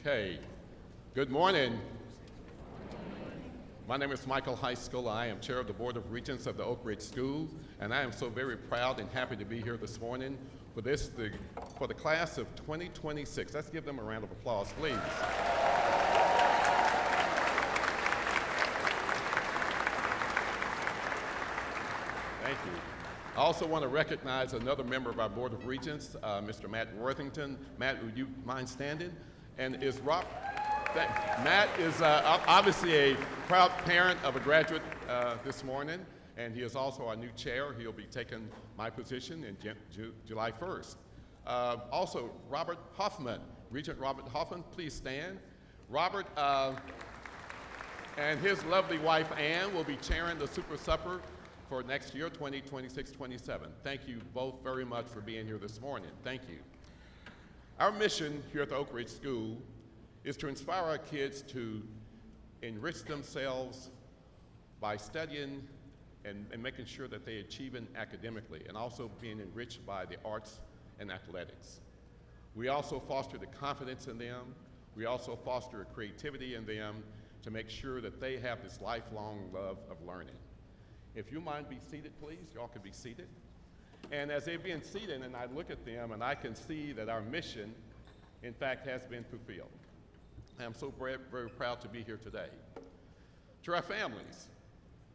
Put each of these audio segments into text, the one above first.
Okay, good morning. My name is Michael High School. I am chair of the Board of Regents of the Oakridge School, and I am so very proud and happy to be here this morning for the class of 2026. Let's give them a round of applause, please. Thank you. I also want to recognize another member of our Board of Regents, Mr. Matt Worthington. Matt, would you mind standing? And is Matt is obviously a proud parent of a graduate this morning, and he is also our new chair. He'll be taking my position in July 1st. Also, Robert Hoffman, Regent Robert Hoffman, please stand. Robert and his lovely wife, Ann, will be chairing the Super Supper for next year, 2026-27. Thank you both very much for being here this morning. Thank you. Our mission here at the Oakridge School is to inspire our kids to enrich themselves by studying and making sure that they achieve academically, and also being enriched by the arts and athletics. We also foster the confidence in them. We also foster a creativity in them to make sure that they have this lifelong love of learning. If you mind, be seated, please. Y'all can be seated. And as they're being seated, and I look at them, and I can see that our mission, in fact, has been fulfilled. I'm so very, very proud to be here today. To our families,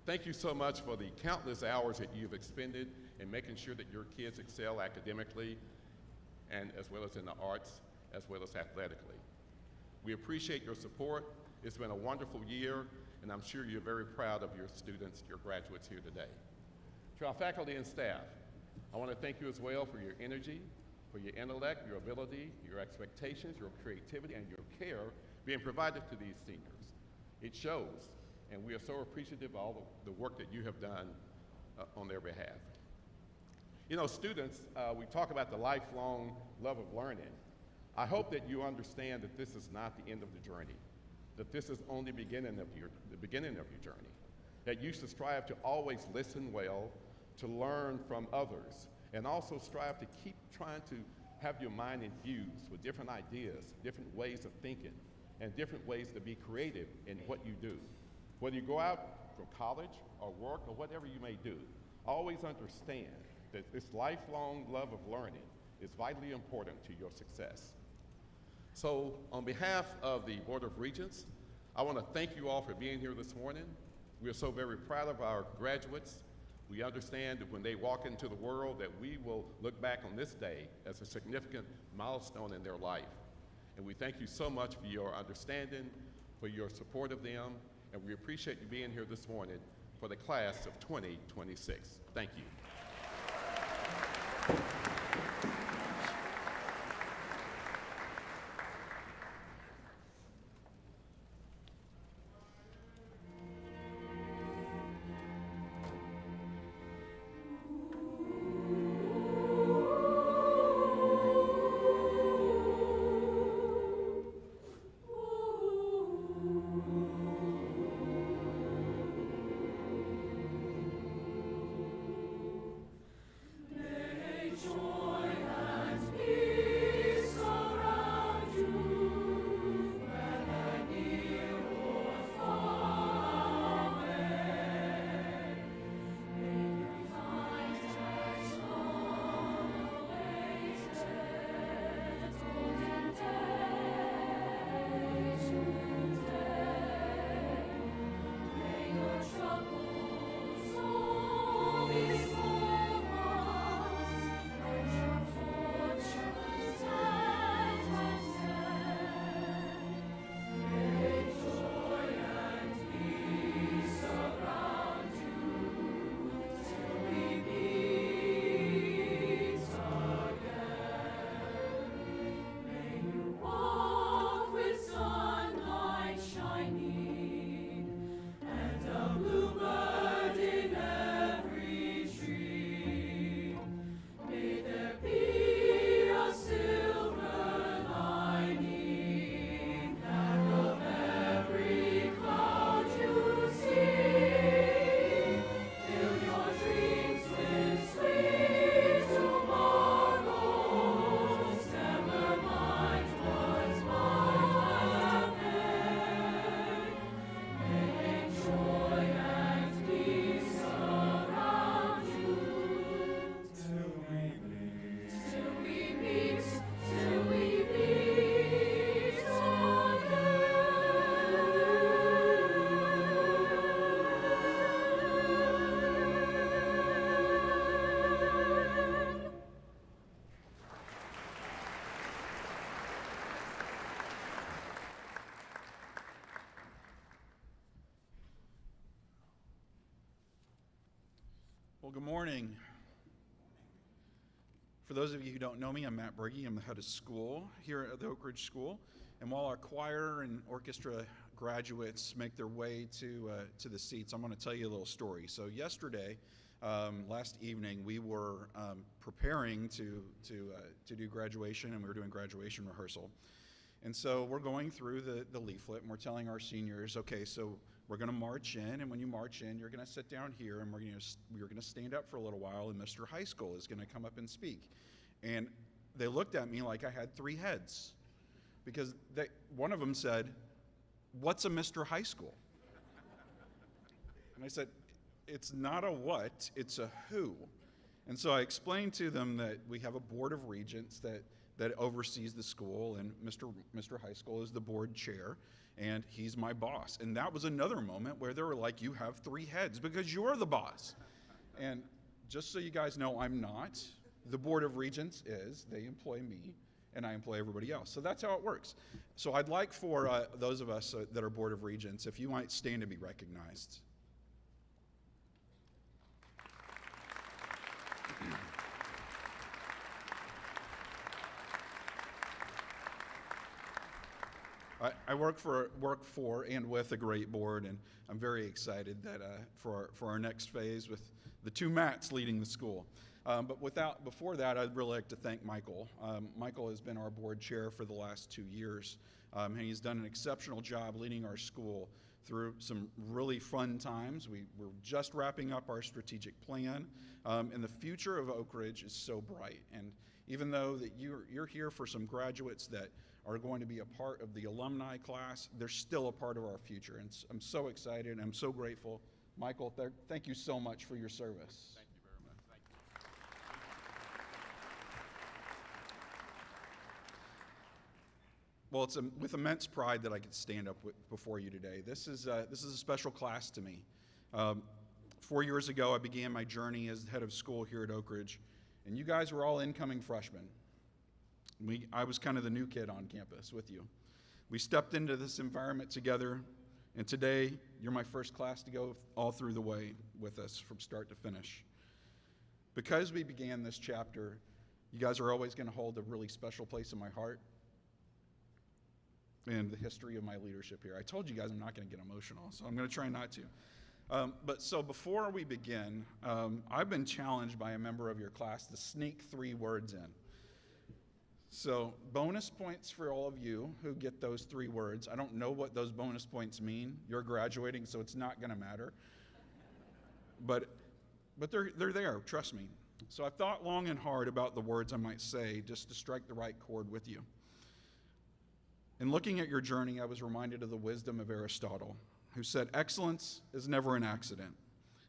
thank you so much for the countless hours that you've expended in making sure that your kids excel academically, and as well as in the arts, as well as athletically. We appreciate your support. It's been a wonderful year, and I'm sure you're very proud of your students, your graduates here today. To our faculty and staff, I want to thank you as well for your energy, for your intellect, your ability, your expectations, your creativity, and your care being provided to these seniors. It shows, and we are so appreciative of all the work that you have done on their behalf. You know, students, we talk about the lifelong love of learning. I hope that you understand that this is not the end of the journey, that this is only the beginning of your journey, that you should strive to always listen well, to learn from others, and also strive to keep trying to have your mind infused with different ideas, different ways of thinking, and different ways to be creative in what you do. Whether you go out for college or work or whatever you may do, always understand that this lifelong love of learning is vitally important to your success. So on behalf of the Board of Regents, I want to thank you all for being here this morning. We are so very proud of our graduates. We understand that when they walk into the world that we will look back on this day as a significant milestone in their life. And we thank you so much for your understanding, for your support of them, and we appreciate you being here this morning for the class of 2026. Thank you. Joy. Well, good morning. For those of you who don't know me, I'm Matt Berge. I'm the head of school here at the Oakridge School. And while our choir and orchestra graduates make their way to the seats, I'm going to tell you a little story. So yesterday, last evening, we were preparing to do graduation, and we were doing graduation rehearsal. And so we're going through the leaflet, and we're telling our seniors, okay, so we're going to march in, and when you march in, you're going to sit down here, and we're going to stand up for a little while, and Mr. High School is going to come up and speak. And they looked at me like I had three heads, because one of them said, "What's a Mr. High School?" And I said, "It's not a what, it's a who." And so I explained to them that we have a board of regents that oversees the school, and Mr. High School is the board chair, and he's my boss. And that was another moment where they were like, "You have three heads because you're the boss." And just so you guys know, I'm not. The board of regents is. They employ me, and I employ everybody else. So that's how it works. So I'd like for those of us that are board of regents, if you might stand to be recognized. I work for and with a great board, and I'm very excited that for our next phase with the two Matts leading the school. But before that, I'd really like to thank Michael. Michael has been our board chair for the last 2 years, and he's done an exceptional job leading our school through some really fun times. We're just wrapping up our strategic plan, and the future of Oakridge is so bright. And even though that you're here for some graduates that are going to be a part of the alumni class, they're still a part of our future. And I'm so excited, and I'm so grateful. Michael, thank you so much for your service. Thank you very much. Thank you. Well, it's with immense pride that I could stand up before you today. This is a special class to me. 4 years ago, I began my journey as the head of school here at Oakridge, and you guys were all incoming freshmen. I was kind of the new kid on campus with you. We stepped into this environment together, and today you're my first class to go all through the way with us from start to finish. Because we began this chapter, you guys are always going to hold a really special place in my heart and the history of my leadership here. I told you guys I'm not going to get emotional, so I'm going to try not to. So before we begin, I've been challenged by a member of your class to sneak 3 words in. So bonus points for all of you who get those 3 words. I don't know what those bonus points mean. You're graduating, so it's not going to matter. But they're there, trust me. So I've thought long and hard about the words I might say just to strike the right chord with you. In looking at your journey, I was reminded of the wisdom of Aristotle, who said, "Excellence is never an accident.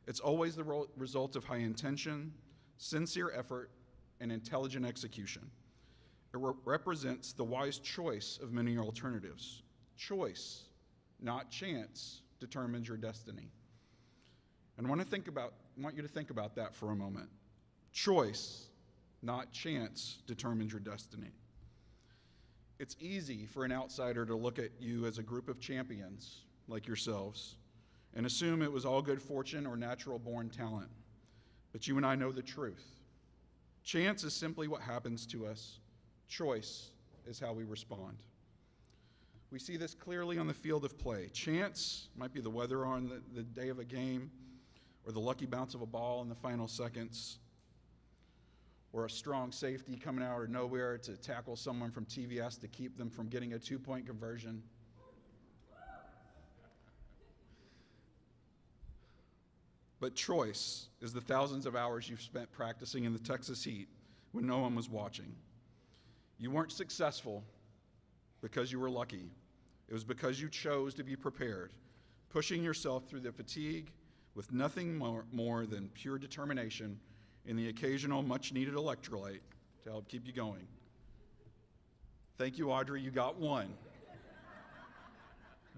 It's always the result of high intention, sincere effort, and intelligent execution. It represents the wise choice of many alternatives. Choice, not chance, determines your destiny." And I want you to think about that for a moment. Choice, not chance, determines your destiny. It's easy for an outsider to look at you as a group of champions like yourselves and assume it was all good fortune or natural-born talent. But you and I know the truth. Chance is simply what happens to us. Choice is how we respond. We see this clearly on the field of play. Chance might be the weather on the day of a game, or the lucky bounce of a ball in the final seconds, or a strong safety coming out of nowhere to tackle someone from TVS to keep them from getting a 2-point conversion. But choice is the thousands of hours you've spent practicing in the Texas heat when no one was watching. You weren't successful because you were lucky. It was because you chose to be prepared, pushing yourself through the fatigue with nothing more than pure determination and the occasional much-needed electrolyte to help keep you going. Thank you, Audrey. You got 1.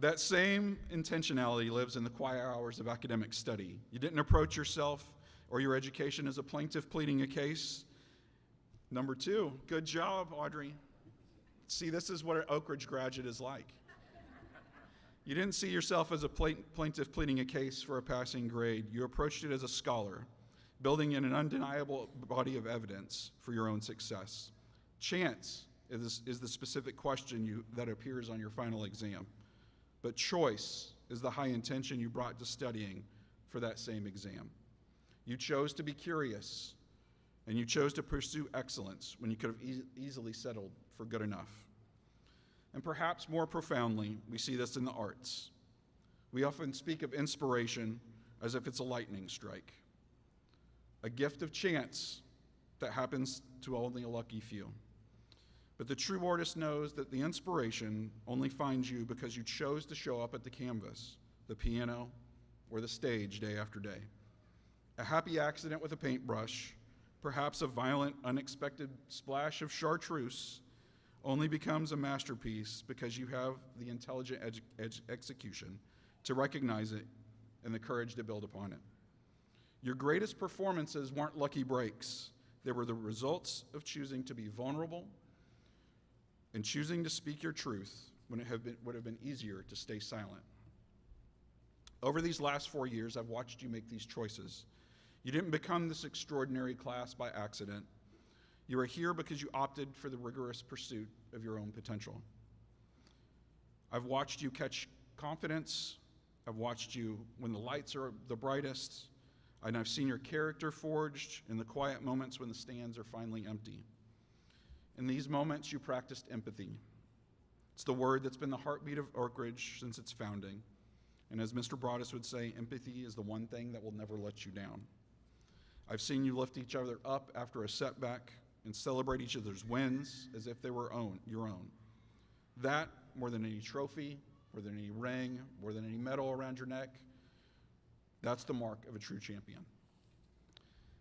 That same intentionality lives in the quiet hours of academic study. You didn't approach yourself or your education as a plaintiff pleading a case. Number 2, good job, Audrey. See, this is what an Oakridge graduate is like. You didn't see yourself as a plaintiff pleading a case for a passing grade. You approached it as a scholar, building in an undeniable body of evidence for your own success. Chance is the specific question that appears on your final exam, but choice is the high intention you brought to studying for that same exam. You chose to be curious, and you chose to pursue excellence when you could have easily settled for good enough. And perhaps more profoundly, we see this in the arts. We often speak of inspiration as if it's a lightning strike, a gift of chance that happens to only a lucky few. But the true artist knows that the inspiration only finds you because you chose to show up at the canvas, the piano, or the stage day after day. A happy accident with a paintbrush, perhaps a violent, unexpected splash of chartreuse, only becomes a masterpiece because you have the intelligent execution to recognize it and the courage to build upon it. Your greatest performances weren't lucky breaks. They were the results of choosing to be vulnerable and choosing to speak your truth when it would have been easier to stay silent. Over these last 4 years, I've watched you make these choices. You didn't become this extraordinary class by accident. You are here because you opted for the rigorous pursuit of your own potential. I've watched you catch confidence. I've watched you when the lights are the brightest, and I've seen your character forged in the quiet moments when the stands are finally empty. In these moments, you practiced empathy. It's the word that's been the heartbeat of Oakridge since its founding. And as Mr. Broadus would say, empathy is the one thing that will never let you down. I've seen you lift each other up after a setback and celebrate each other's wins as if they were your own. That, more than any trophy, more than any ring, more than any medal around your neck, that's the mark of a true champion.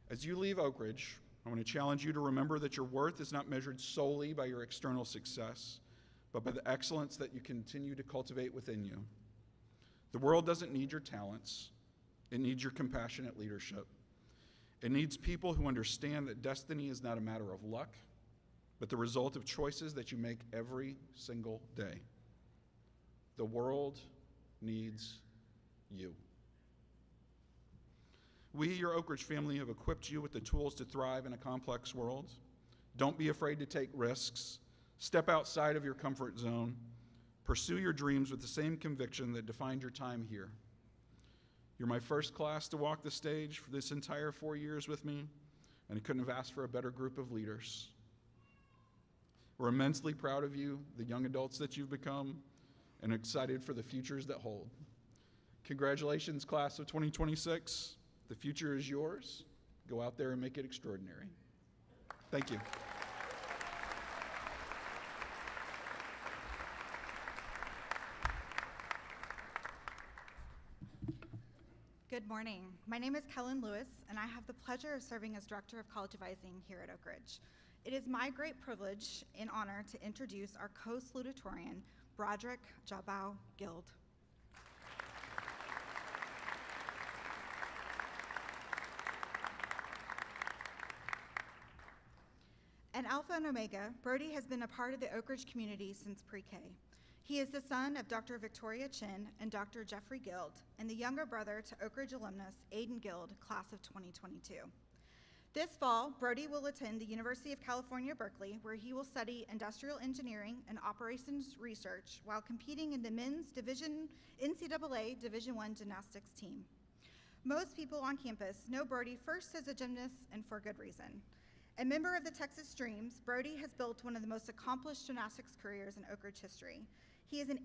As you leave Oakridge, I want to challenge you to remember that your worth is not measured solely by your external success, but by the excellence that you continue to cultivate within you. The world doesn't need your talents. It needs your compassionate leadership. It needs people who understand that destiny is not a matter of luck, but the result of choices that you make every single day. The world needs you. We, your Oakridge family, have equipped you with the tools to thrive in a complex world. Don't be afraid to take risks. Step outside of your comfort zone. Pursue your dreams with the same conviction that defined your time here. You're my first class to walk the stage for this entire 4 years with me, and I couldn't have asked for a better group of leaders. We're immensely proud of you, the young adults that you've become, and excited for the futures that hold. Congratulations, class of 2026. The future is yours. Go out there and make it extraordinary. Thank you. Good morning. My name is Kellen Lewis, and I have the pleasure of serving as Director of College Advising here at Oakridge. It is my great privilege and honor to introduce our co-salutatorian, Broderick Jabau Guild. An Alpha and Omega, Brody has been a part of the Oakridge community since pre-K. He is the son of Dr. Victoria Chin and Dr. Jeffrey Guild, and the younger brother to Oakridge alumnus Aiden Guild, class of 2022. This fall, Brody will attend the University of California, Berkeley, where he will study industrial engineering and operations research while competing in the men's NCAA Division I gymnastics team. Most people on campus know Brody first as a gymnast, and for good reason. A member of the Texas Dreams, Brody has built one of the most accomplished gymnastics careers in Oakridge history. He is an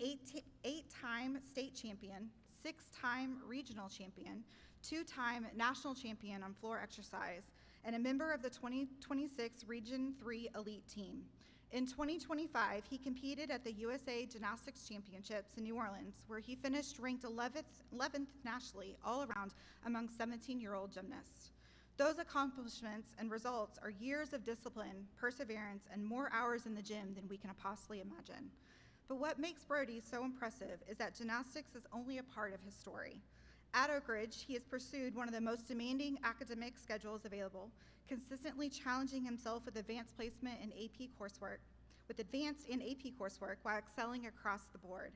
eight-time state champion, 6-time regional champion, 2-time national champion on floor exercise, and a member of the 2026 Region 3 Elite Team. In 2025, he competed at the USA Gymnastics Championships in New Orleans, where he finished ranked 11th nationally all around among 17-year-old gymnasts. Those accomplishments and results are years of discipline, perseverance, and more hours in the gym than we can possibly imagine. But what makes Brody so impressive is that gymnastics is only a part of his story. At Oakridge, he has pursued one of the most demanding academic schedules available, consistently challenging himself with advanced and AP coursework while excelling across the board.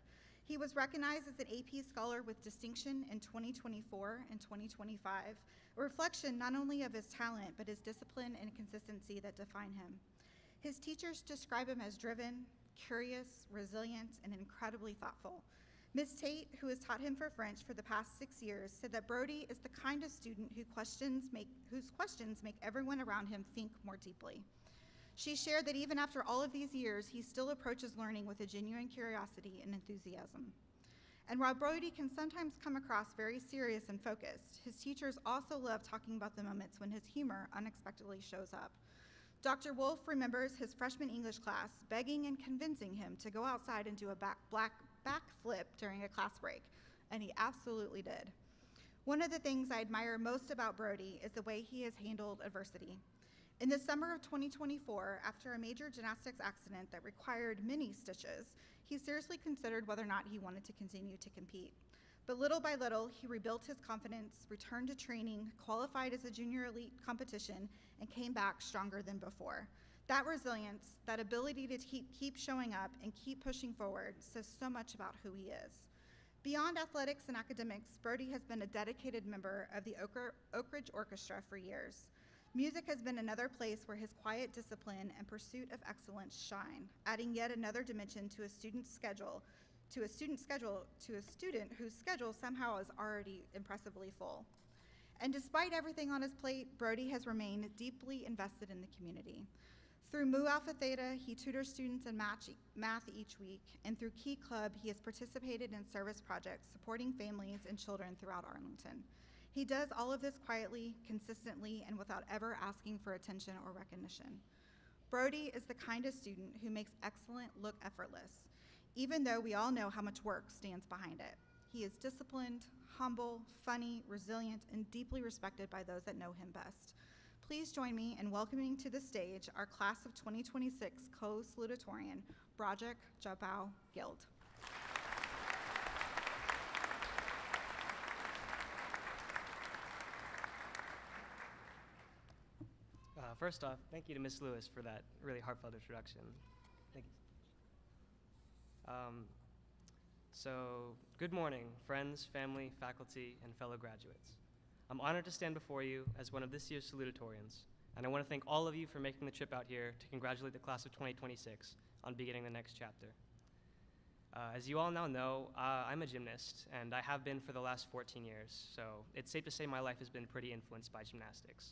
He was recognized as an AP Scholar with distinction in 2024 and 2025, a reflection not only of his talent, but his discipline and consistency that define him. His teachers describe him as driven, curious, resilient, and incredibly thoughtful. Ms. Tate, who has taught him for French for the past 6 years, said that Brody is the kind of student whose questions make everyone around him think more deeply. She shared that even after all of these years, he still approaches learning with a genuine curiosity and enthusiasm. And while Brody can sometimes come across very serious and focused, his teachers also love talking about the moments when his humor unexpectedly shows up. Dr. Wolf remembers his freshman English class begging and convincing him to go outside and do a backflip during a class break, and he absolutely did. One of the things I admire most about Brody is the way he has handled adversity. In the summer of 2024, after a major gymnastics accident that required many stitches, he seriously considered whether or not he wanted to continue to compete. But little by little, he rebuilt his confidence, returned to training, qualified as a junior elite competition, and came back stronger than before. That resilience, that ability to keep showing up and keep pushing forward says so much about who he is. Beyond athletics and academics, Brody has been a dedicated member of the Oakridge Orchestra for years. Music has been another place where his quiet discipline and pursuit of excellence shine, adding yet another dimension to a student whose schedule somehow is already impressively full. And despite everything on his plate, Brody has remained deeply invested in the community. Through Mu Alpha Theta, he tutors students in math each week, and through Key Club, he has participated in service projects supporting families and children throughout Arlington. He does all of this quietly, consistently, and without ever asking for attention or recognition. Brody is the kind of student who makes excellent look effortless, even though we all know how much work stands behind it. He is disciplined, humble, funny, resilient, and deeply respected by those that know him best. Please join me in welcoming to the stage our class of 2026 co-salutatorian, Broderick Jabau Guild. First off, thank you to Ms. Lewis for that really heartfelt introduction. Thank you. So, good morning, friends, family, faculty, and fellow graduates. I'm honored to stand before you as one of this year's salutatorians, and I want to thank all of you for making the trip out here to congratulate the class of 2026 on beginning the next chapter. As you all now know, I'm a gymnast, and I have been for the last 14 years, so it's safe to say my life has been pretty influenced by gymnastics.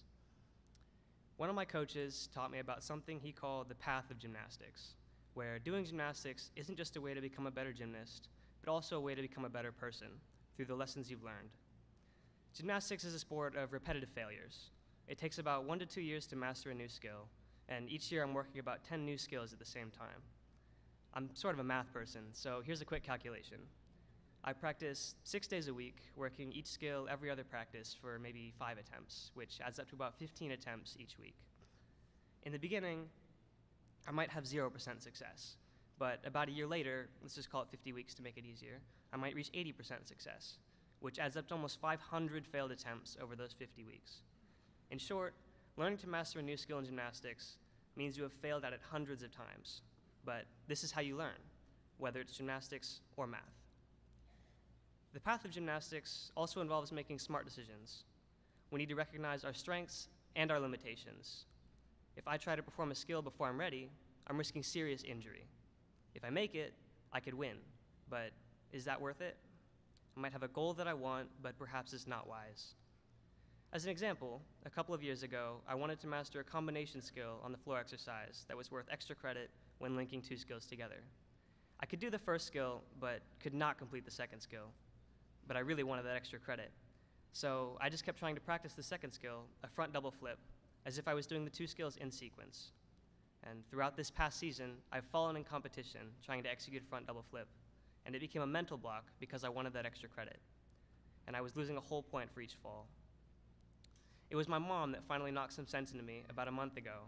One of my coaches taught me about something he called the path of gymnastics, where doing gymnastics isn't just a way to become a better gymnast, but also a way to become a better person through the lessons you've learned. Gymnastics is a sport of repetitive failures. It takes about 1 to 2 years to master a new skill, and each year I'm working about 10 new skills at the same time. I'm sort of a math person, so here's a quick calculation. I practice 6 days a week, working each skill every other practice for maybe 5 attempts, which adds up to about 15 attempts each week. In the beginning, I might have 0% success, but about a year later, let's just call it 50 weeks to make it easier, I might reach 80% success, which adds up to almost 500 failed attempts over those 50 weeks. In short, learning to master a new skill in gymnastics means you have failed at it hundreds of times, but this is how you learn, whether it's gymnastics or math. The path of gymnastics also involves making smart decisions. We need to recognize our strengths and our limitations. If I try to perform a skill before I'm ready, I'm risking serious injury. If I make it, I could win, but is that worth it? I might have a goal that I want, but perhaps it's not wise. As an example, a couple of years ago, I wanted to master a combination skill on the floor exercise that was worth extra credit when linking 2 skills together. I could do the first skill, but could not complete the second skill. But I really wanted that extra credit. So I just kept trying to practice the second skill, a front double flip, as if I was doing the 2 skills in sequence. And throughout this past season, I've fallen in competition trying to execute a front double flip, and it became a mental block because I wanted that extra credit. And I was losing a whole point for each fall. It was my mom that finally knocked some sense into me about a month ago.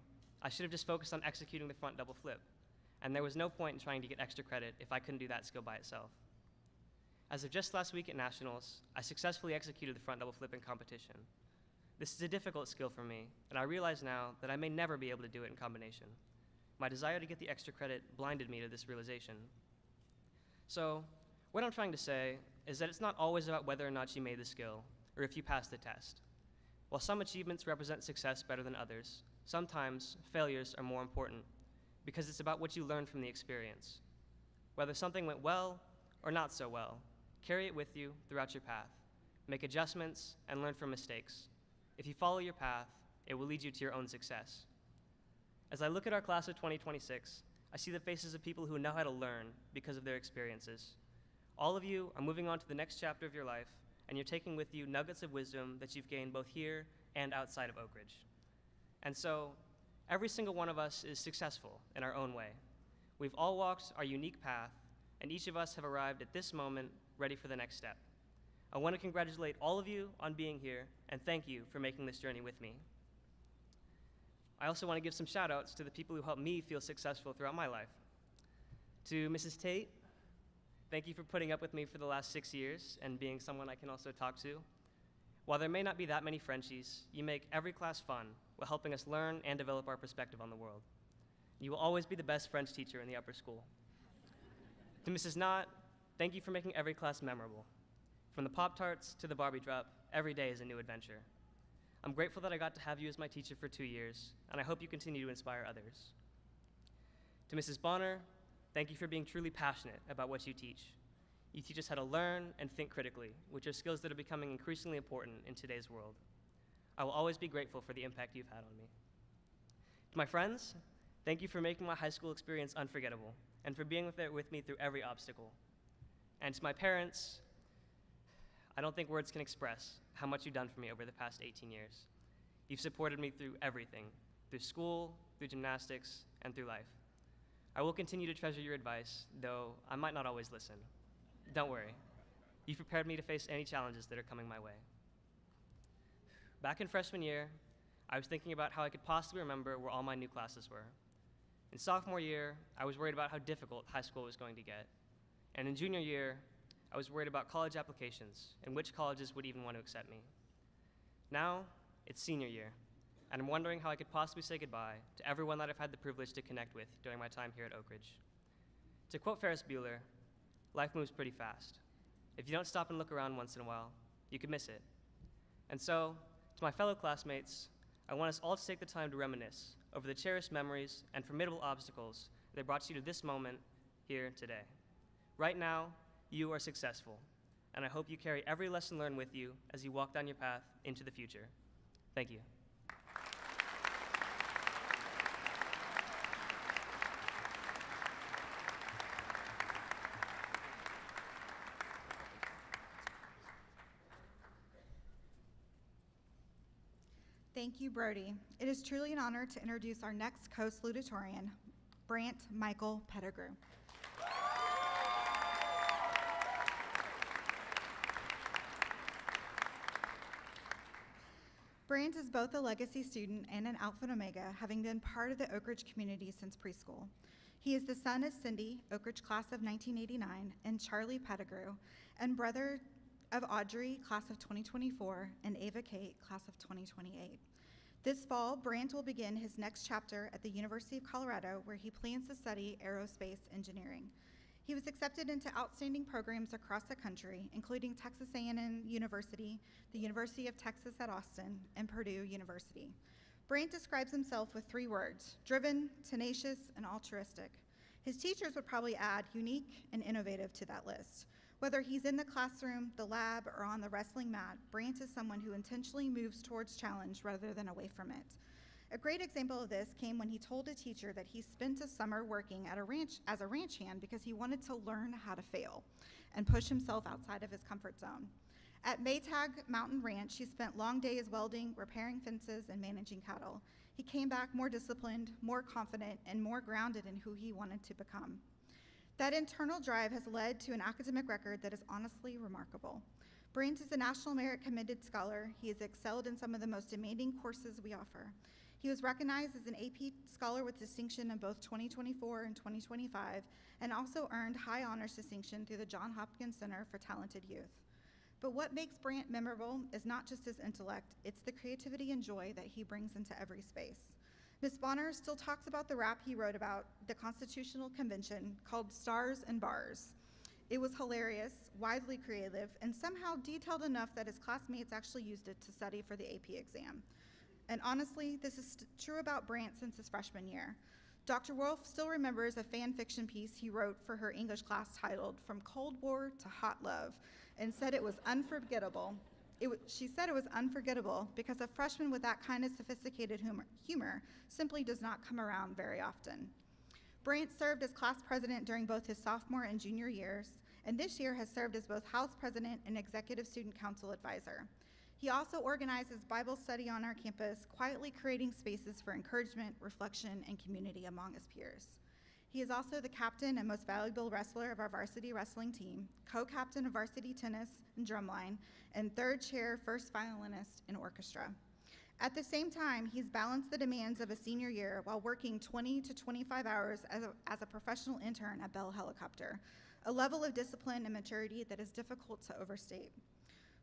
I should have just focused on executing the front double flip, and there was no point in trying to get extra credit if I couldn't do that skill by itself. As of just last week at Nationals, I successfully executed the front double flip in competition. This is a difficult skill for me, and I realize now that I may never be able to do it in combination. My desire to get the extra credit blinded me to this realization. So, What I'm trying to say is that it's not always about whether or not you made the skill or if you passed the test. While some achievements represent success better than others, sometimes failures are more important because it's about what you learned from the experience. Whether something went well or not so well, carry it with you throughout your path. Make adjustments and learn from mistakes. If you follow your path, it will lead you to your own success. As I look at our class of 2026, I see the faces of people who know how to learn because of their experiences. All of you are moving on to the next chapter of your life, and you're taking with you nuggets of wisdom that you've gained both here and outside of Oakridge. And so, every single one of us is successful in our own way. We've all walked our unique path, and each of us have arrived at this moment ready for the next step. I want to congratulate all of you on being here, and thank you for making this journey with me. I also want to give some shout outs to the people who helped me feel successful throughout my life. To Mrs. Tate, thank you for putting up with me for the last 6 years and being someone I can also talk to. While there may not be that many Frenchies, you make every class fun while helping us learn and develop our perspective on the world. You will always be the best French teacher in the upper school. To Mrs. Knott, thank you for making every class memorable. From the Pop-Tarts to the Barbie drop, every day is a new adventure. I'm grateful that I got to have you as my teacher for 2 years, and I hope you continue to inspire others. To Mrs. Bonner, thank you for being truly passionate about what you teach. You teach us how to learn and think critically, which are skills that are becoming increasingly important in today's world. I will always be grateful for the impact you've had on me. To my friends, thank you for making my high school experience unforgettable and for being there with me through every obstacle. And to my parents, I don't think words can express how much you've done for me over the past 18 years. You've supported me through everything, through school, through gymnastics, and through life. I will continue to treasure your advice, though I might not always listen. Don't worry. You've prepared me to face any challenges that are coming my way. Back in freshman year, I was thinking about how I could possibly remember where all my new classes were. In sophomore year, I was worried about how difficult high school was going to get. And in junior year, I was worried about college applications and which colleges would even want to accept me. Now, it's senior year, and I'm wondering how I could possibly say goodbye to everyone that I've had the privilege to connect with during my time here at Oakridge. To quote Ferris Bueller, life moves pretty fast. If you don't stop and look around once in a while, you could miss it. And so, to my fellow classmates, I want us all to take the time to reminisce over the cherished memories and formidable obstacles that brought you to this moment here today. Right now, you are successful, and I hope you carry every lesson learned with you as you walk down your path into the future. Thank you. Thank you, Brody. It is truly an honor to introduce our next co-salutatorian, Brant Michael Pettigrew. Brant is both a legacy student and an Alpha and Omega, having been part of the Oakridge community since preschool. He is the son of Cindy, Oakridge class of 1989, and Charlie Pettigrew, and brother of Audrey, class of 2024, and Ava Kate, class of 2028. This fall, Brant will begin his next chapter at the University of Colorado, where he plans to study aerospace engineering. He was accepted into outstanding programs across the country, including Texas A&M University, the University of Texas at Austin, and Purdue University. Brant describes himself with 3 words: driven, tenacious, and altruistic. His teachers would probably add unique and innovative to that list. Whether he's in the classroom, the lab, or on the wrestling mat, Brant is someone who intentionally moves towards challenge rather than away from it. A great example of this came when he told a teacher that he spent a summer working at a ranch as a ranch hand because he wanted to learn how to fail and push himself outside of his comfort zone. At Maytag Mountain Ranch, he spent long days welding, repairing fences, and managing cattle. He came back more disciplined, more confident, and more grounded in who he wanted to become. That internal drive has led to an academic record that is honestly remarkable. Brant is a National Merit Commended Scholar. He has excelled in some of the most demanding courses we offer. He was recognized as an AP Scholar with Distinction in both 2024 and 2025, and also earned high honors distinction through the Johns Hopkins Center for Talented Youth. But what makes Brant memorable is not just his intellect, it's the creativity and joy that he brings into every space. Ms. Bonner still talks about the rap he wrote about the Constitutional Convention called Stars and Bars. It was hilarious, widely creative, and somehow detailed enough that his classmates actually used it to study for the AP exam. And honestly, this is true about Brant since his freshman year. Dr. Wolf still remembers a fan fiction piece he wrote for her English class titled From Cold War to Hot Love, and said it was unforgettable. She said it was unforgettable because a freshman with that kind of sophisticated humor simply does not come around very often. Brant served as class president during both his sophomore and junior years, and this year has served as both house president and executive student council advisor. He also organizes Bible study on our campus, quietly creating spaces for encouragement, reflection, and community among his peers. He is also the captain and most valuable wrestler of our varsity wrestling team, co-captain of varsity tennis and drumline, and third chair first violinist in orchestra. At the same time, he's balanced the demands of a senior year while working 20 to 25 hours as a professional intern at Bell Helicopter, a level of discipline and maturity that is difficult to overstate.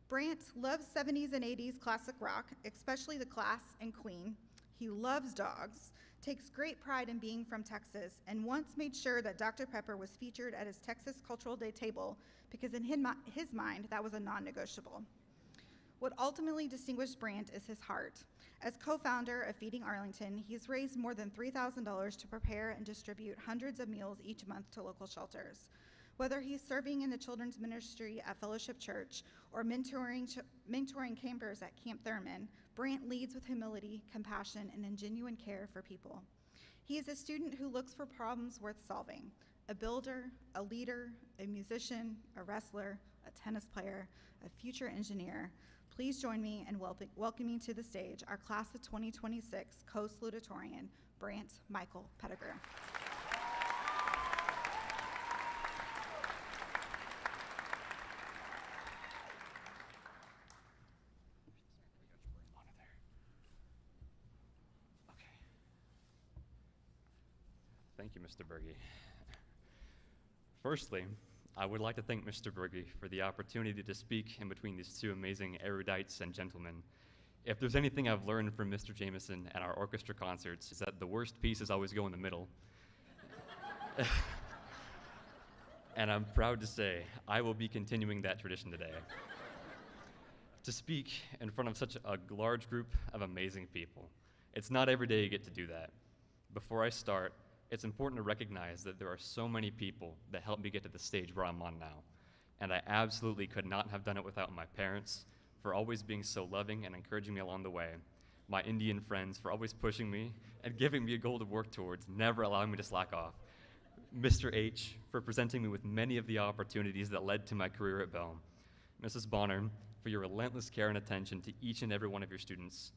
Brant loves 70s and 80s classic rock, especially The Class and Queen. He loves dogs, takes great pride in being from Texas, and once made sure that Dr. Pepper was featured at his Texas Cultural Day table because in his mind, that was a non-negotiable. What ultimately distinguished Brant is his heart. As co-founder of Feeding Arlington, he's raised more than $3,000 to prepare and distribute hundreds of meals each month to local shelters. Whether he's serving in the children's ministry at Fellowship Church or mentoring campers at Camp Thurman, Brant leads with humility, compassion, and genuine care for people. He is a student who looks for problems worth solving, a builder, a leader, a musician, a wrestler, a tennis player, a future engineer. Please join me in welcoming to the stage our class of 2026 co-salutatorian, Brant Michael Pettigrew. Thank you, Mr. Berge. Firstly, I would like to thank Mr. Berge for the opportunity to speak in between these two amazing erudites and gentlemen. If there's anything I've learned from Mr. Jameson at our orchestra concerts, is that the worst pieces always go in the middle. And I'm proud to say I will be continuing that tradition today. To speak in front of such a large group of amazing people. It's not every day you get to do that. Before I start, it's important to recognize that there are so many people that helped me get to the stage where I'm on now. And I absolutely could not have done it without my parents for always being so loving and encouraging me along the way, my Indian friends for always pushing me and giving me a goal to work towards, never allowing me to slack off, Mr. H for presenting me with many of the opportunities that led to my career at Bell, Mrs. Bonner for your relentless care and attention to each and every one of your students,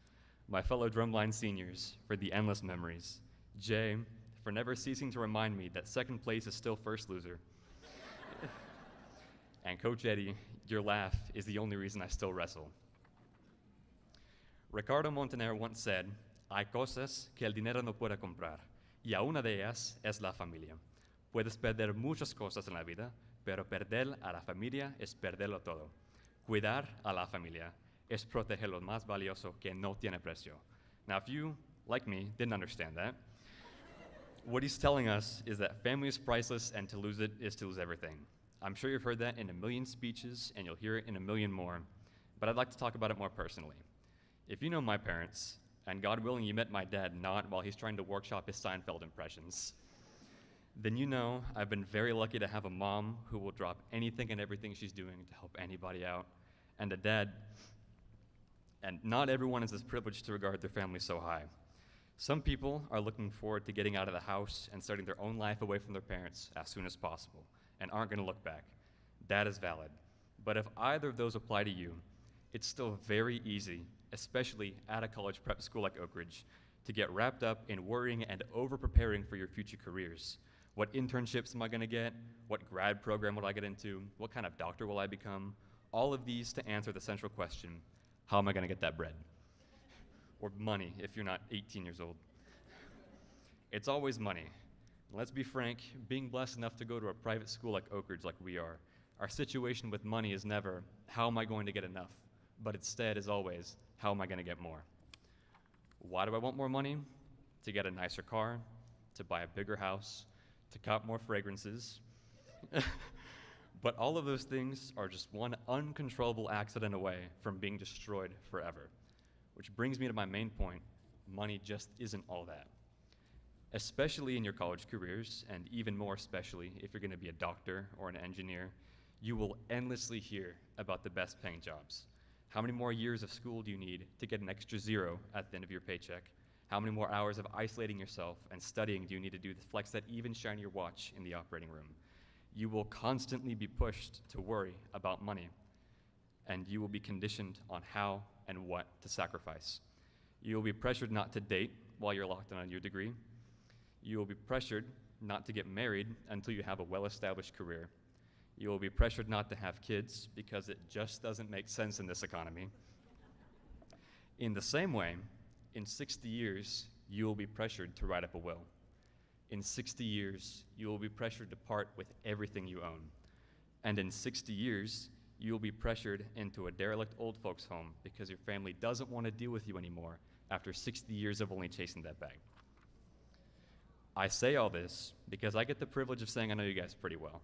my fellow drumline seniors for the endless memories, Jay for never ceasing to remind me that second place is still first loser. And Coach Eddie, your laugh is the only reason I still wrestle. Ricardo Montaner once said, hay cosas que el dinero no puede comprar, y a una de ellas es la familia. Puedes perder muchas cosas en la vida, pero perder a la familia es perderlo todo. Cuidar a la familia es proteger lo más valioso que no tiene precio. Now, if you, like me, didn't understand that, what he's telling us is that family is priceless, and to lose it is to lose everything. I'm sure you've heard that in a million speeches, and you'll hear it in a million more, but I'd like to talk about it more personally. If you know my parents, and God willing you met my dad not while he's trying to workshop his Seinfeld impressions, then you know I've been very lucky to have a mom who will drop anything and everything she's doing to help anybody out, and a dad, and not everyone is as privileged to regard their family so high. Some people are looking forward to getting out of the house and starting their own life away from their parents as soon as possible and aren't going to look back. That is valid. But if either of those apply to you, it's still very easy, especially at a college prep school like Oakridge, to get wrapped up in worrying and over-preparing for your future careers. What internships am I going to get? What grad program will I get into? What kind of doctor will I become? All of these to answer the central question, how am I going to get that bread? Or money, if you're not 18 years old. It's always money. Let's be frank, being blessed enough to go to a private school like Oakridge, like we are, our situation with money is never, how am I going to get enough? But instead is always, how am I going to get more? Why do I want more money? To get a nicer car, to buy a bigger house, to cop more fragrances. But all of those things are just one uncontrollable accident away from being destroyed forever. Which brings me to my main point: money just isn't all that. Especially in your college careers, and even more especially if you're going to be a doctor or an engineer, you will endlessly hear about the best paying jobs. How many more years of school do you need to get an extra zero at the end of your paycheck? How many more hours of isolating yourself and studying do you need to do to flex that even shinier watch in the operating room? You will constantly be pushed to worry about money, and you will be conditioned on how and what to sacrifice. You will be pressured not to date while you're locked in on your degree. You will be pressured not to get married until you have a well-established career. You will be pressured not to have kids because it just doesn't make sense in this economy. In the same way, in 60 years, you will be pressured to write up a will. In 60 years, you will be pressured to part with everything you own. And in 60 years, you will be pressured into a derelict old folks' home because your family doesn't want to deal with you anymore after 60 years of only chasing that bag. I say all this because I get the privilege of saying I know you guys pretty well.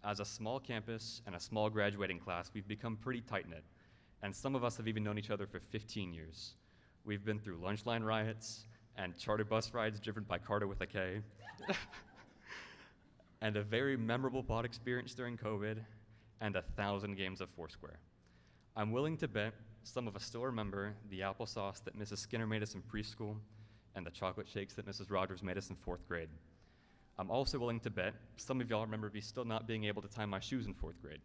As a small campus and a small graduating class, we've become pretty tight-knit, and some of us have even known each other for 15 years. We've been through lunch line riots and charter bus rides driven by Carter with a K, and a very memorable pod experience during COVID, and 1,000 games of Foursquare. I'm willing to bet some of us still remember the applesauce that Mrs. Skinner made us in preschool and the chocolate shakes that Mrs. Rogers made us in 4th grade. I'm also willing to bet some of y'all remember me still not being able to tie my shoes in 4th grade.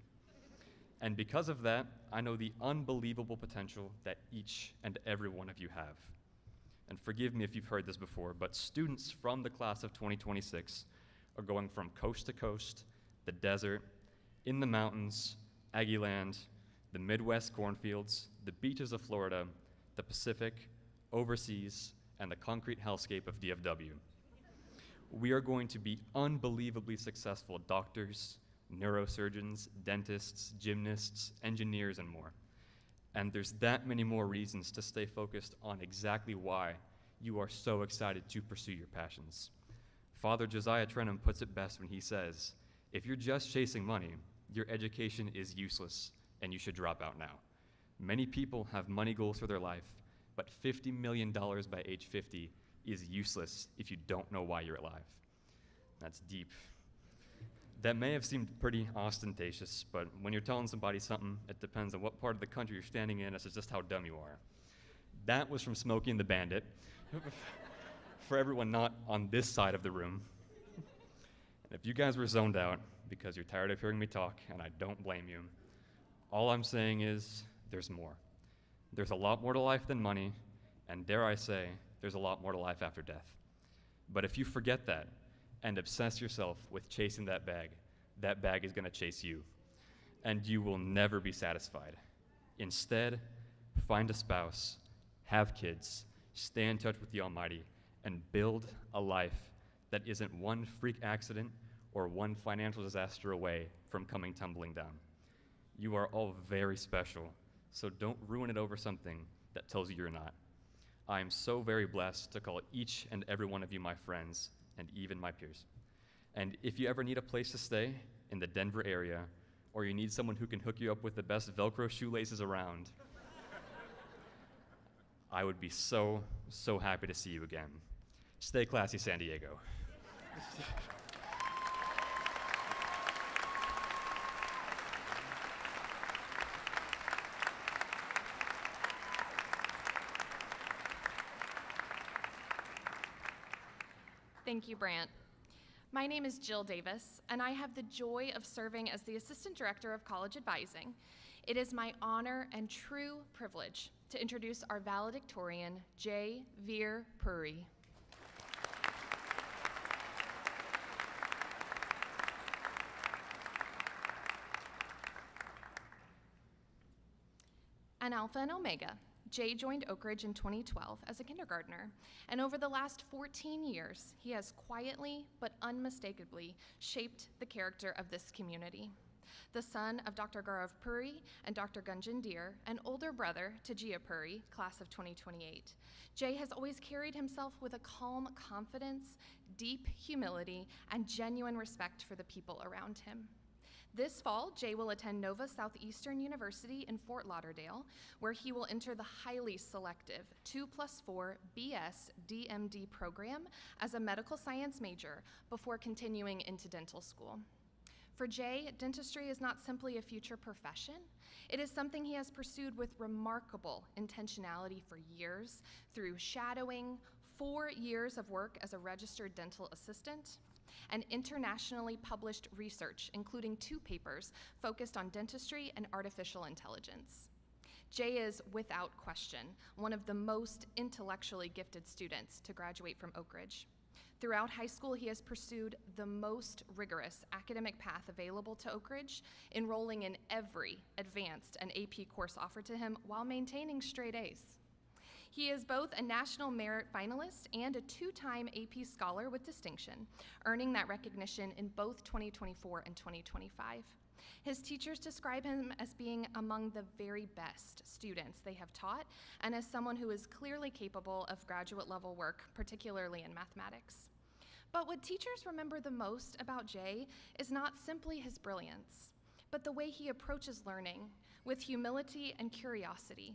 And because of that, I know the unbelievable potential that each and every one of you have. And forgive me if you've heard this before, but students from the class of 2026 are going from coast to coast, the desert, in the mountains, Aggieland, the Midwest cornfields, the beaches of Florida, the Pacific, overseas, and the concrete hellscape of DFW. We are going to be unbelievably successful doctors, neurosurgeons, dentists, gymnasts, engineers, and more. And there's that many more reasons to stay focused on exactly why you are so excited to pursue your passions. Father Josiah Trenum puts it best when he says, if you're just chasing money, your education is useless and you should drop out now. Many people have money goals for their life, but $50 million by age 50 is useless if you don't know why you're alive. That's deep. That may have seemed pretty ostentatious, but when you're telling somebody something, it depends on what part of the country you're standing in as to just how dumb you are. That was from Smokey and the Bandit. For everyone not on this side of the room. And if you guys were zoned out because you're tired of hearing me talk, and I don't blame you, all I'm saying is there's more. There's a lot more to life than money, and dare I say, there's a lot more to life after death. But if you forget that and obsess yourself with chasing that bag is going to chase you, and you will never be satisfied. Instead, find a spouse, have kids, stay in touch with the Almighty, and build a life that isn't one freak accident or one financial disaster away from coming tumbling down. You are all very special, so don't ruin it over something that tells you you're not. I am so very blessed to call each and every one of you my friends, and even my peers. And if you ever need a place to stay in the Denver area, or you need someone who can hook you up with the best Velcro shoelaces around, I would be so, so happy to see you again. Stay classy, San Diego. Thank you, Brant. My name is Jill Davis, and I have the joy of serving as the Assistant Director of College Advising. It is my honor and true privilege to introduce our valedictorian, Jay Veer Puri. An Alpha and Omega, Jay joined Oakridge in 2012 as a kindergartner, and over the last 14 years, he has quietly but unmistakably shaped the character of this community. The son of Dr. Gaurav Puri and Dr. Gunjan Deer, an older brother to Gia Puri, class of 2028, Jay has always carried himself with a calm confidence, deep humility, and genuine respect for the people around him. This fall, Jay will attend Nova Southeastern University in Fort Lauderdale, where he will enter the highly selective 2+4 BS DMD program as a medical science major before continuing into dental school. For Jay, dentistry is not simply a future profession. It is something he has pursued with remarkable intentionality for years through shadowing, 4 years of work as a registered dental assistant, and internationally published research, including 2 papers focused on dentistry and artificial intelligence. Jay is, without question, one of the most intellectually gifted students to graduate from Oakridge. Throughout high school, he has pursued the most rigorous academic path available to Oakridge, enrolling in every advanced and AP course offered to him while maintaining straight A's. He is both a National Merit Finalist and a 2-time AP Scholar with distinction, earning that recognition in both 2024 and 2025. His teachers describe him as being among the very best students they have taught, and as someone who is clearly capable of graduate level work, particularly in mathematics. But what teachers remember the most about Jay is not simply his brilliance, but the way he approaches learning with humility and curiosity.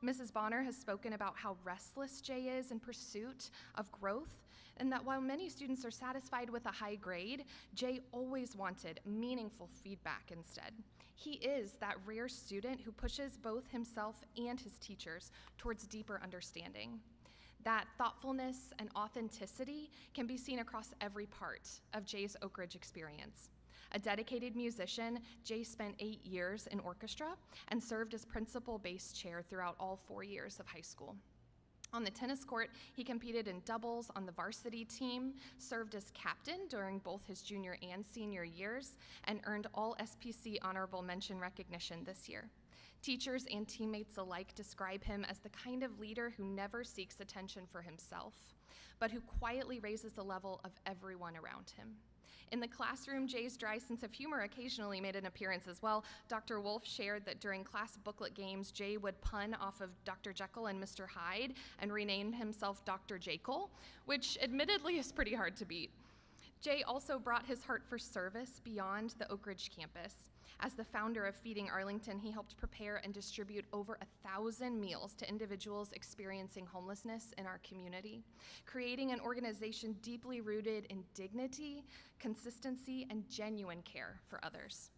Mrs. Bonner has spoken about how restless Jay is in pursuit of growth, and that while many students are satisfied with a high grade, Jay always wanted meaningful feedback instead. He is that rare student who pushes both himself and his teachers towards deeper understanding. That thoughtfulness and authenticity can be seen across every part of Jay's Oakridge experience. A dedicated musician, Jay spent 8 years in orchestra and served as principal bass chair throughout all 4 years of high school. On the tennis court, he competed in doubles on the varsity team, served as captain during both his junior and senior years, and earned all SPC honorable mention recognition this year. Teachers and teammates alike describe him as the kind of leader who never seeks attention for himself, but who quietly raises the level of everyone around him. In the classroom, Jay's dry sense of humor occasionally made an appearance as well. Dr. Wolf shared that during class booklet games, Jay would pun off of Dr. Jekyll and Mr. Hyde and rename himself Dr. Jekyll, which admittedly is pretty hard to beat. Jay also brought his heart for service beyond the Oakridge campus. As the founder of Feeding Arlington, he helped prepare and distribute over 1,000 meals to individuals experiencing homelessness in our community, creating an organization deeply rooted in dignity, consistency, and genuine care for others.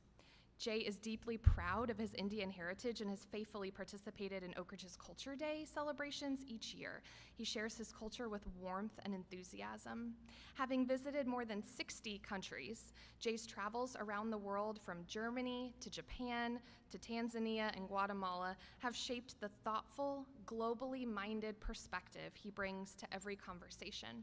Jay is deeply proud of his Indian heritage and has faithfully participated in Oakridge's Culture Day celebrations each year. He shares his culture with warmth and enthusiasm. Having visited more than 60 countries, Jay's travels around the world from Germany to Japan to Tanzania and Guatemala have shaped the thoughtful, globally minded perspective he brings to every conversation.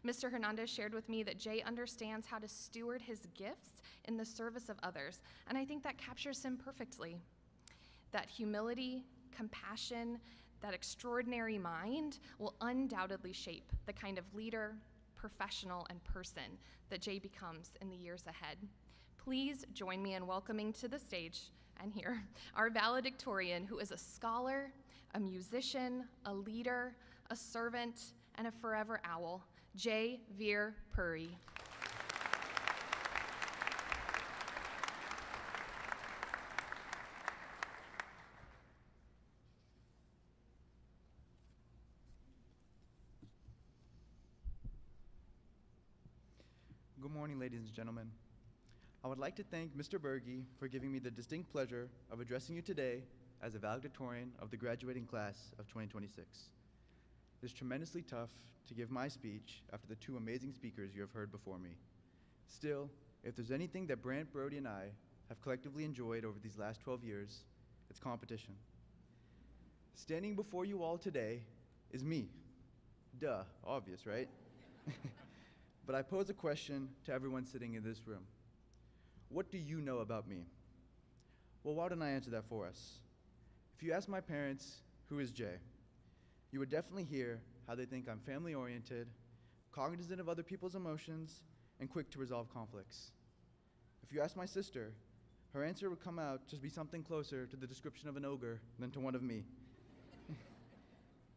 Mr. Hernandez shared with me that Jay understands how to steward his gifts in the service of others, and I think that captures him perfectly. That humility, compassion, that extraordinary mind will undoubtedly shape the kind of leader, professional, and person that Jay becomes in the years ahead. Please join me in welcoming to the stage and here our valedictorian, who is a scholar, a musician, a leader, a servant, and a forever owl, Jay Veer Puri. Good morning, ladies and gentlemen. I would like to thank Mr. Berge for giving me the distinct pleasure of addressing you today as a valedictorian of the graduating class of 2026. It is tremendously tough to give my speech after the 2 amazing speakers you have heard before me. Still, if there's anything that Brant, Brody, and I have collectively enjoyed over these last 12 years, it's competition. Standing before you all today is me. Duh, obvious, right? But I pose a question to everyone sitting in this room. What do you know about me? Well, why don't I answer that for us? If you ask my parents, who is Jay, you would definitely hear how they think I'm family-oriented, cognizant of other people's emotions, and quick to resolve conflicts. If you ask my sister, her answer would come out to be something closer to the description of an ogre than to one of me.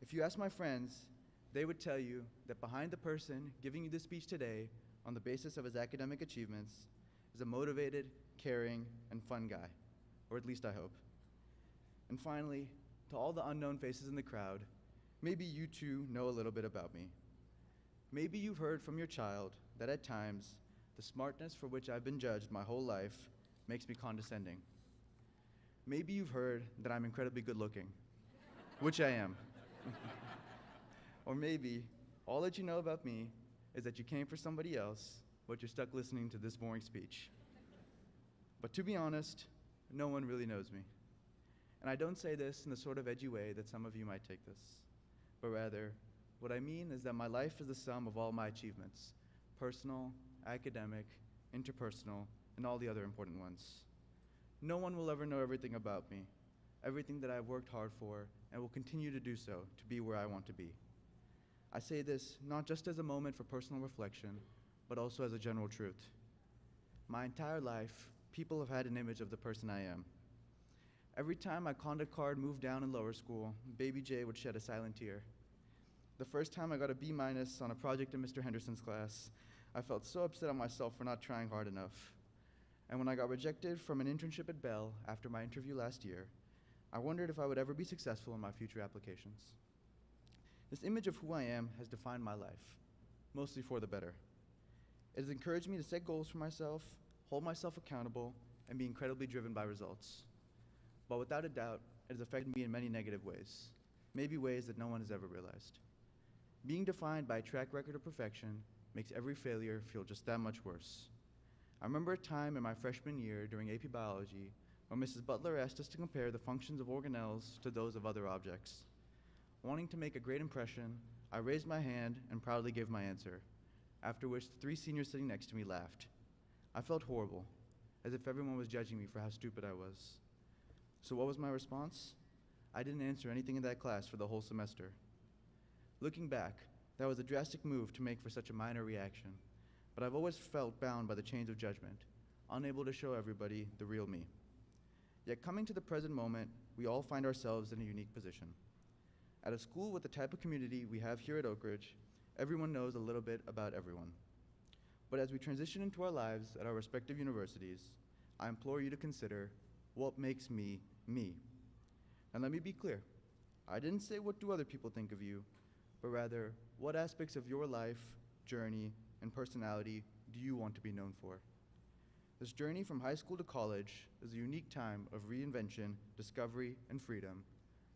If you ask my friends, they would tell you that behind the person giving you this speech today on the basis of his academic achievements is a motivated, caring, and fun guy, or at least I hope. And finally, to all the unknown faces in the crowd, maybe you too know a little bit about me. Maybe you've heard from your child that at times, the smartness for which I've been judged my whole life makes me condescending. Maybe you've heard that I'm incredibly good looking, which I am. Or maybe all that you know about me is that you came for somebody else, but you're stuck listening to this boring speech. But to be honest, no one really knows me. And I don't say this in the sort of edgy way that some of you might take this, but rather, what I mean is that my life is the sum of all my achievements, personal, academic, interpersonal, and all the other important ones. No one will ever know everything about me, everything that I've worked hard for, and will continue to do so to be where I want to be. I say this not just as a moment for personal reflection, but also as a general truth. My entire life, people have had an image of the person I am. Every time my conduct card moved down in lower school, baby J would shed a silent tear. The first time I got a B- on a project in Mr. Henderson's class, I felt so upset at myself for not trying hard enough. And when I got rejected from an internship at Bell after my interview last year, I wondered if I would ever be successful in my future applications. This image of who I am has defined my life, mostly for the better. It has encouraged me to set goals for myself, hold myself accountable, and be incredibly driven by results. But without a doubt, it has affected me in many negative ways, maybe ways that no one has ever realized. Being defined by a track record of perfection makes every failure feel just that much worse. I remember a time in my freshman year during AP Biology when Mrs. Butler asked us to compare the functions of organelles to those of other objects. Wanting to make a great impression, I raised my hand and proudly gave my answer, after which the 3 seniors sitting next to me laughed. I felt horrible, as if everyone was judging me for how stupid I was. So what was my response? I didn't answer anything in that class for the whole semester. Looking back, that was a drastic move to make for such a minor reaction, but I've always felt bound by the chains of judgment, unable to show everybody the real me. Yet coming to the present moment, we all find ourselves in a unique position. At a school with the type of community we have here at Oakridge, everyone knows a little bit about everyone. But as we transition into our lives at our respective universities, I implore you to consider what makes me, me. And let me be clear, I didn't say what do other people think of you, but rather, what aspects of your life, journey, and personality do you want to be known for? This journey from high school to college is a unique time of reinvention, discovery, and freedom.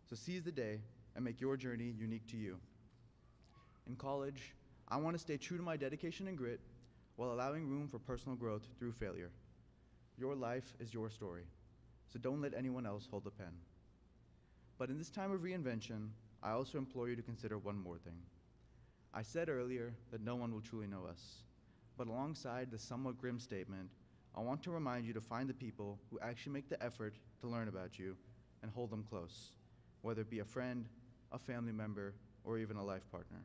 So seize the day and make your journey unique to you. In college, I want to stay true to my dedication and grit while allowing room for personal growth through failure. Your life is your story, so don't let anyone else hold the pen. But in this time of reinvention, I also implore you to consider one more thing. I said earlier that no one will truly know us, but alongside the somewhat grim statement, I want to remind you to find the people who actually make the effort to learn about you and hold them close, whether it be a friend, a family member, or even a life partner.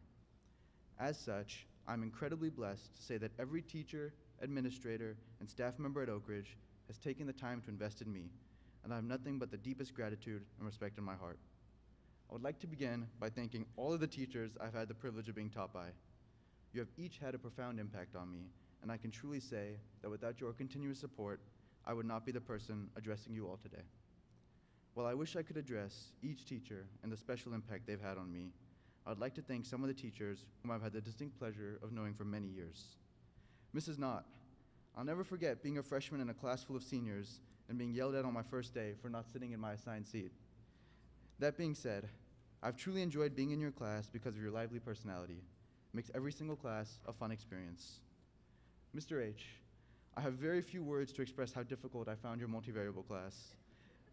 As such, I'm incredibly blessed to say that every teacher, administrator, and staff member at Oakridge has taken the time to invest in me, and I have nothing but the deepest gratitude and respect in my heart. I would like to begin by thanking all of the teachers I've had the privilege of being taught by. You have each had a profound impact on me, and I can truly say that without your continuous support, I would not be the person addressing you all today. While I wish I could address each teacher and the special impact they've had on me, I would like to thank some of the teachers whom I've had the distinct pleasure of knowing for many years. Mrs. Knott, I'll never forget being a freshman in a class full of seniors and being yelled at on my first day for not sitting in my assigned seat. That being said, I've truly enjoyed being in your class because of your lively personality. It makes every single class a fun experience. Mr. H, I have very few words to express how difficult I found your multivariable class,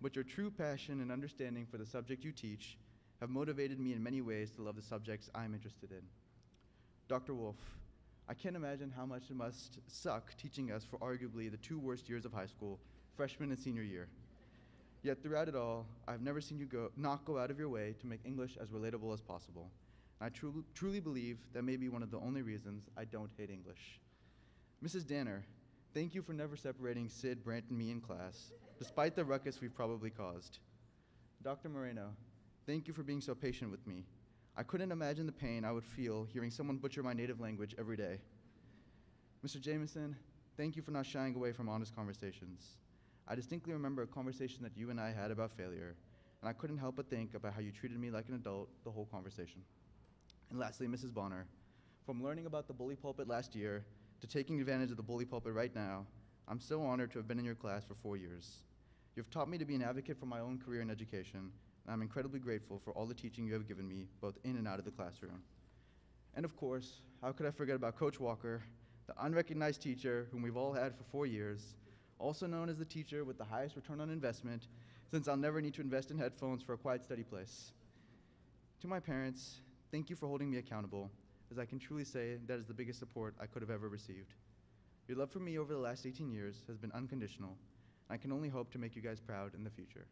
but your true passion and understanding for the subject you teach have motivated me in many ways to love the subjects I'm interested in. Dr. Wolf, I can't imagine how much it must suck teaching us for arguably the 2 worst years of high school, freshman and senior year. Yet throughout it all, I've never seen you not go out of your way to make English as relatable as possible. And I truly believe that may be one of the only reasons I don't hate English. Mrs. Danner, thank you for never separating Sid, Brant, and me in class, despite the ruckus we've probably caused. Dr. Moreno, thank you for being so patient with me. I couldn't imagine the pain I would feel hearing someone butcher my native language every day. Mr. Jameson, thank you for not shying away from honest conversations. I distinctly remember a conversation that you and I had about failure, and I couldn't help but think about how you treated me like an adult the whole conversation. And lastly, Mrs. Bonner, from learning about the bully pulpit last year to taking advantage of the bully pulpit right now, I'm so honored to have been in your class for 4 years. You've taught me to be an advocate for my own career in education, and I'm incredibly grateful for all the teaching you have given me, both in and out of the classroom. And of course, how could I forget about Coach Walker, the unrecognized teacher whom we've all had for 4 years, also known as the teacher with the highest return on investment, since I'll never need to invest in headphones for a quiet study place. To my parents, thank you for holding me accountable, as I can truly say that is the biggest support I could have ever received. Your love for me over the last 18 years has been unconditional, and I can only hope to make you guys proud in the future.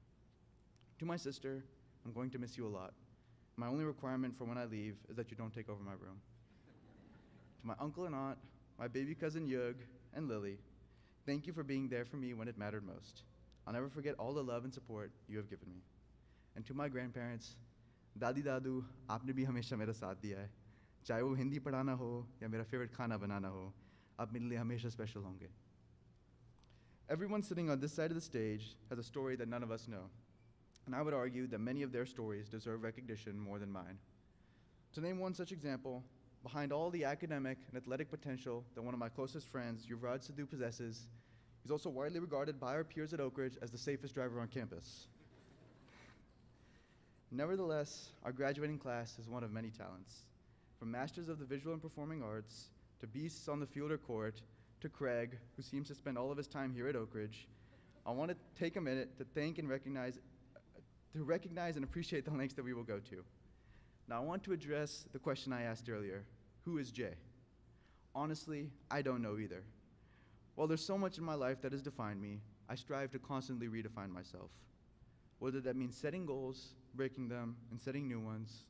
To my sister, I'm going to miss you a lot. My only requirement for when I leave is that you don't take over my room. To my uncle and aunt, my baby cousin Yug, and Lily, thank you for being there for me when it mattered most. I'll never forget all the love and support you have given me. And to my grandparents, Dadi Dadu, आपने भी हमेशा मेरा साथ दिया है. चाहे वो हिंदी पढ़ाना हो या मेरा favorite खाना बनाना हो, आप मेरे लिए हमेशा special होंगे. Everyone sitting on this side of the stage has a story that none of us know, and I would argue that many of their stories deserve recognition more than mine. To name one such example, behind all the academic and athletic potential that one of my closest friends, Yuvraj Sidhu, possesses, he's also widely regarded by our peers at Oakridge as the safest driver on campus. Nevertheless, our graduating class is one of many talents. From masters of the visual and performing arts, to beasts on the field or court, to Craig, who seems to spend all of his time here at Oakridge, I want to take a minute to thank and recognize and appreciate the lengths that we will go to. Now, I want to address the question I asked earlier: who is Jay? Honestly, I don't know either. While there's so much in my life that has defined me, I strive to constantly redefine myself. Whether that means setting goals, breaking them, and setting new ones,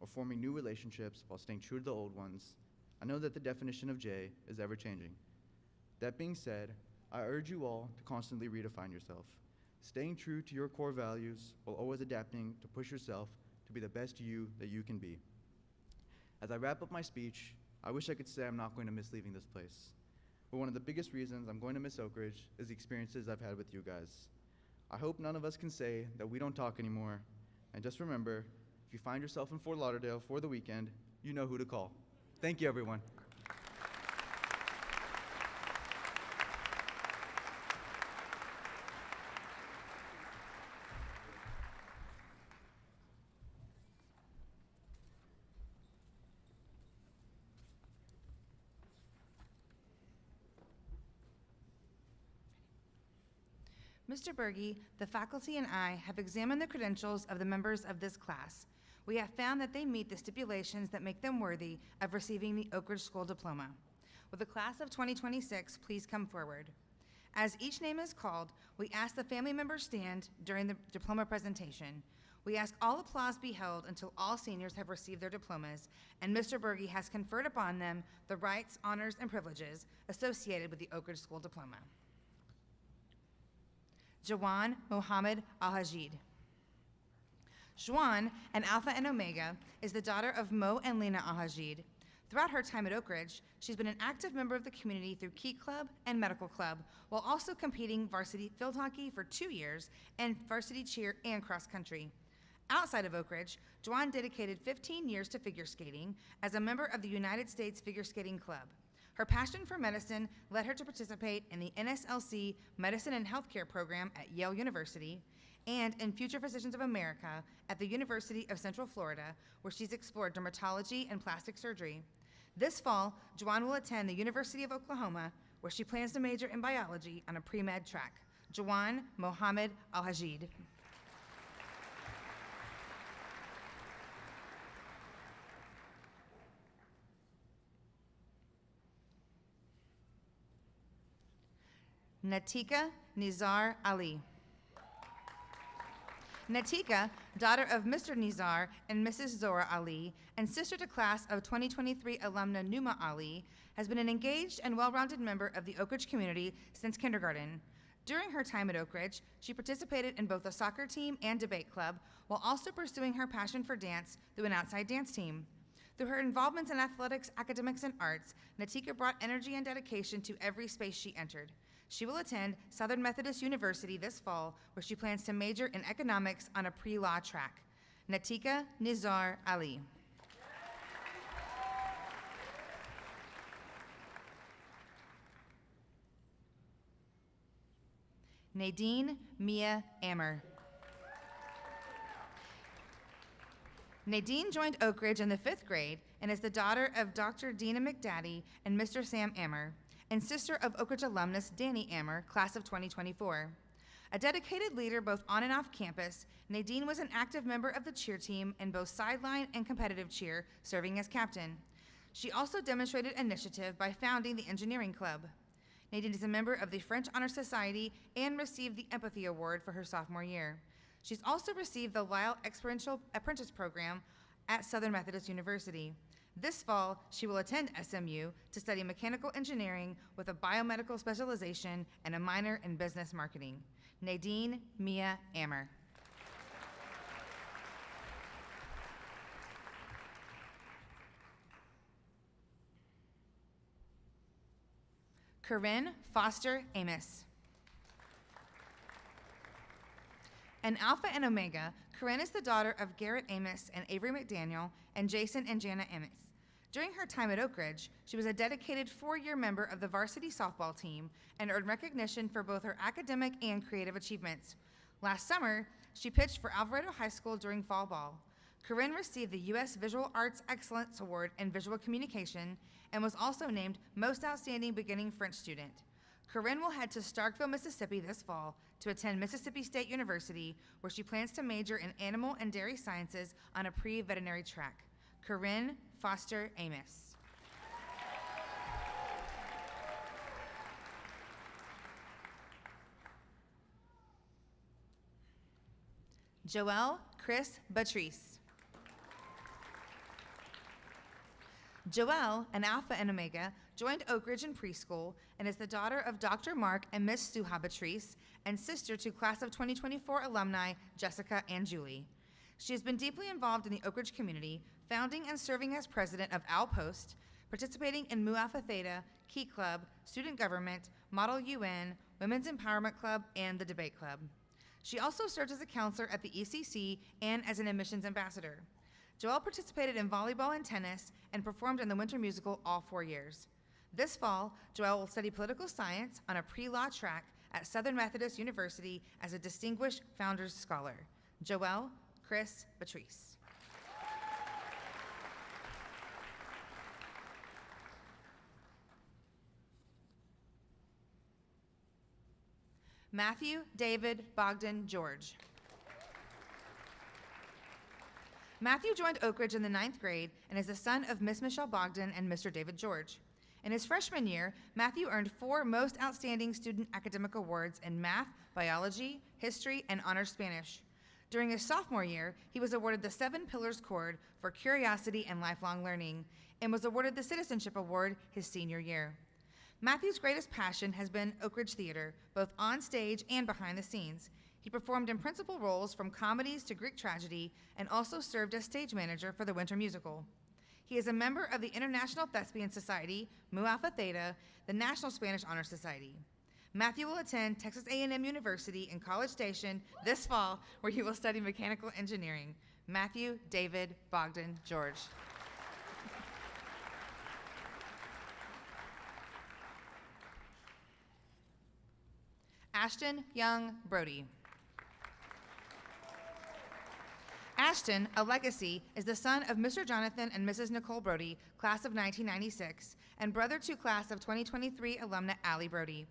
or forming new relationships while staying true to the old ones, I know that the definition of Jay is ever-changing. That being said, I urge you all to constantly redefine yourself, staying true to your core values while always adapting to push yourself to be the best you that you can be. As I wrap up my speech, I wish I could say I'm not going to miss leaving this place. But one of the biggest reasons I'm going to miss Oakridge is the experiences I've had with you guys. I hope none of us can say that we don't talk anymore. And just remember, if you find yourself in Fort Lauderdale for the weekend, you know who to call. Thank you, everyone. Mr. Berge, the faculty and I have examined the credentials of the members of this class. We have found that they meet the stipulations that make them worthy of receiving the Oakridge School Diploma. Will the class of 2026 please come forward? As each name is called, we ask the family members stand during the diploma presentation. We ask all applause be held until all seniors have received their diplomas, and Mr. Berge has conferred upon them the rights, honors, and privileges associated with the Oakridge School Diploma. Jawan Mohammed Al-Hajid. Juan, an Alpha and Omega, is the daughter of Mo and Lena Al-Hajid. Throughout her time at Oakridge, she's been an active member of the community through Key Club and Medical Club, while also competing varsity field hockey for 2 years and varsity cheer and cross country. Outside of Oakridge, Juan dedicated 15 years to figure skating as a member of the United States Figure Skating Club. Her passion for medicine led her to participate in the NSLC Medicine and Healthcare program at Yale University and in Future Physicians of America at the University of Central Florida, where she's explored dermatology and plastic surgery. This fall, Juwan will attend the University of Oklahoma, where she plans to major in biology on a pre-med track. Juwan Mohammed Al-Hajid. Natika Nizar Ali. Natika, daughter of Mr. Nizar and Mrs. Zora Ali, and sister to class of 2023 alumna Numa Ali, has been an engaged and well-rounded member of the Oakridge community since kindergarten. During her time at Oakridge, she participated in both a soccer team and debate club, while also pursuing her passion for dance through an outside dance team. Through her involvements in athletics, academics, and arts, Natika brought energy and dedication to every space she entered. She will attend Southern Methodist University this fall, where she plans to major in economics on a pre-law track. Natika Nizar Ali. Nadine Mia Ammer. Nadine joined Oakridge in the 5th grade and is the daughter of Dr. Dina McDaddy and Mr. Sam Ammer, and sister of Oakridge alumnus Danny Ammer, class of 2024. A dedicated leader both on and off campus, Nadine was an active member of the cheer team in both sideline and competitive cheer, serving as captain. She also demonstrated initiative by founding the engineering club. Nadine is a member of the French Honor Society and received the Empathy Award for her sophomore year. She's also received the Lyle Experiential Apprentice Program at Southern Methodist University. This fall, she will attend SMU to study mechanical engineering with a biomedical specialization and a minor in business marketing. Nadine Mia Ammer. Corinne Foster Amos. An Alpha and Omega, Corinne is the daughter of Garrett Amos and Avery McDaniel and Jason and Jana Amos. During her time at Oakridge, she was a dedicated 4-year member of the varsity softball team and earned recognition for both her academic and creative achievements. Last summer, she pitched for Alvarado High School during fall ball. Corinne received the U.S. Visual Arts Excellence Award in Visual Communication and was also named Most Outstanding Beginning French Student. Corinne will head to Starkville, Mississippi this fall to attend Mississippi State University, where she plans to major in animal and dairy sciences on a pre-veterinary track. Corinne Foster Amos. Joelle Chris Batrice. Joelle, an Alpha and Omega, joined Oakridge in preschool and is the daughter of Dr. Mark and Miss Suha Batrice and sister to class of 2024 alumni Jessica and Julie. She has been deeply involved in the Oakridge community, founding and serving as president of Owl Post, participating in Mu Alpha Theta, Key Club, Student Government, Model UN, Women's Empowerment Club, and the Debate Club. She also served as a counselor at the ECC and as an admissions ambassador. Joelle participated in volleyball and tennis and performed in the winter musical all 4 years. This fall, Joelle will study political science on a pre-law track at Southern Methodist University as a Distinguished Founders Scholar. Joelle Chris Batrice. Matthew David Bogdan George. Matthew joined Oakridge in the 9th grade and is the son of Miss Michelle Bogdan and Mr. David George. In his freshman year, Matthew earned 4 Most Outstanding Student Academic Awards in math, biology, history, and honors Spanish. During his sophomore year, he was awarded the 7 Pillars Cord for curiosity and lifelong learning and was awarded the Citizenship Award his senior year. Matthew's greatest passion has been Oakridge theater, both on stage and behind the scenes. He performed in principal roles from comedies to Greek tragedy and also served as stage manager for the winter musical. He is a member of the International Thespian Society, Mu Alpha Theta, the National Spanish Honor Society. Matthew will attend Texas A&M University in College Station this fall, where he will study mechanical engineering. Matthew David Bogdan George. Ashton Young Brody. Ashton, a legacy, is the son of Mr. Jonathan and Mrs. Nicole Brody, class of 1996, and brother to class of 2023 alumna Allie Brody.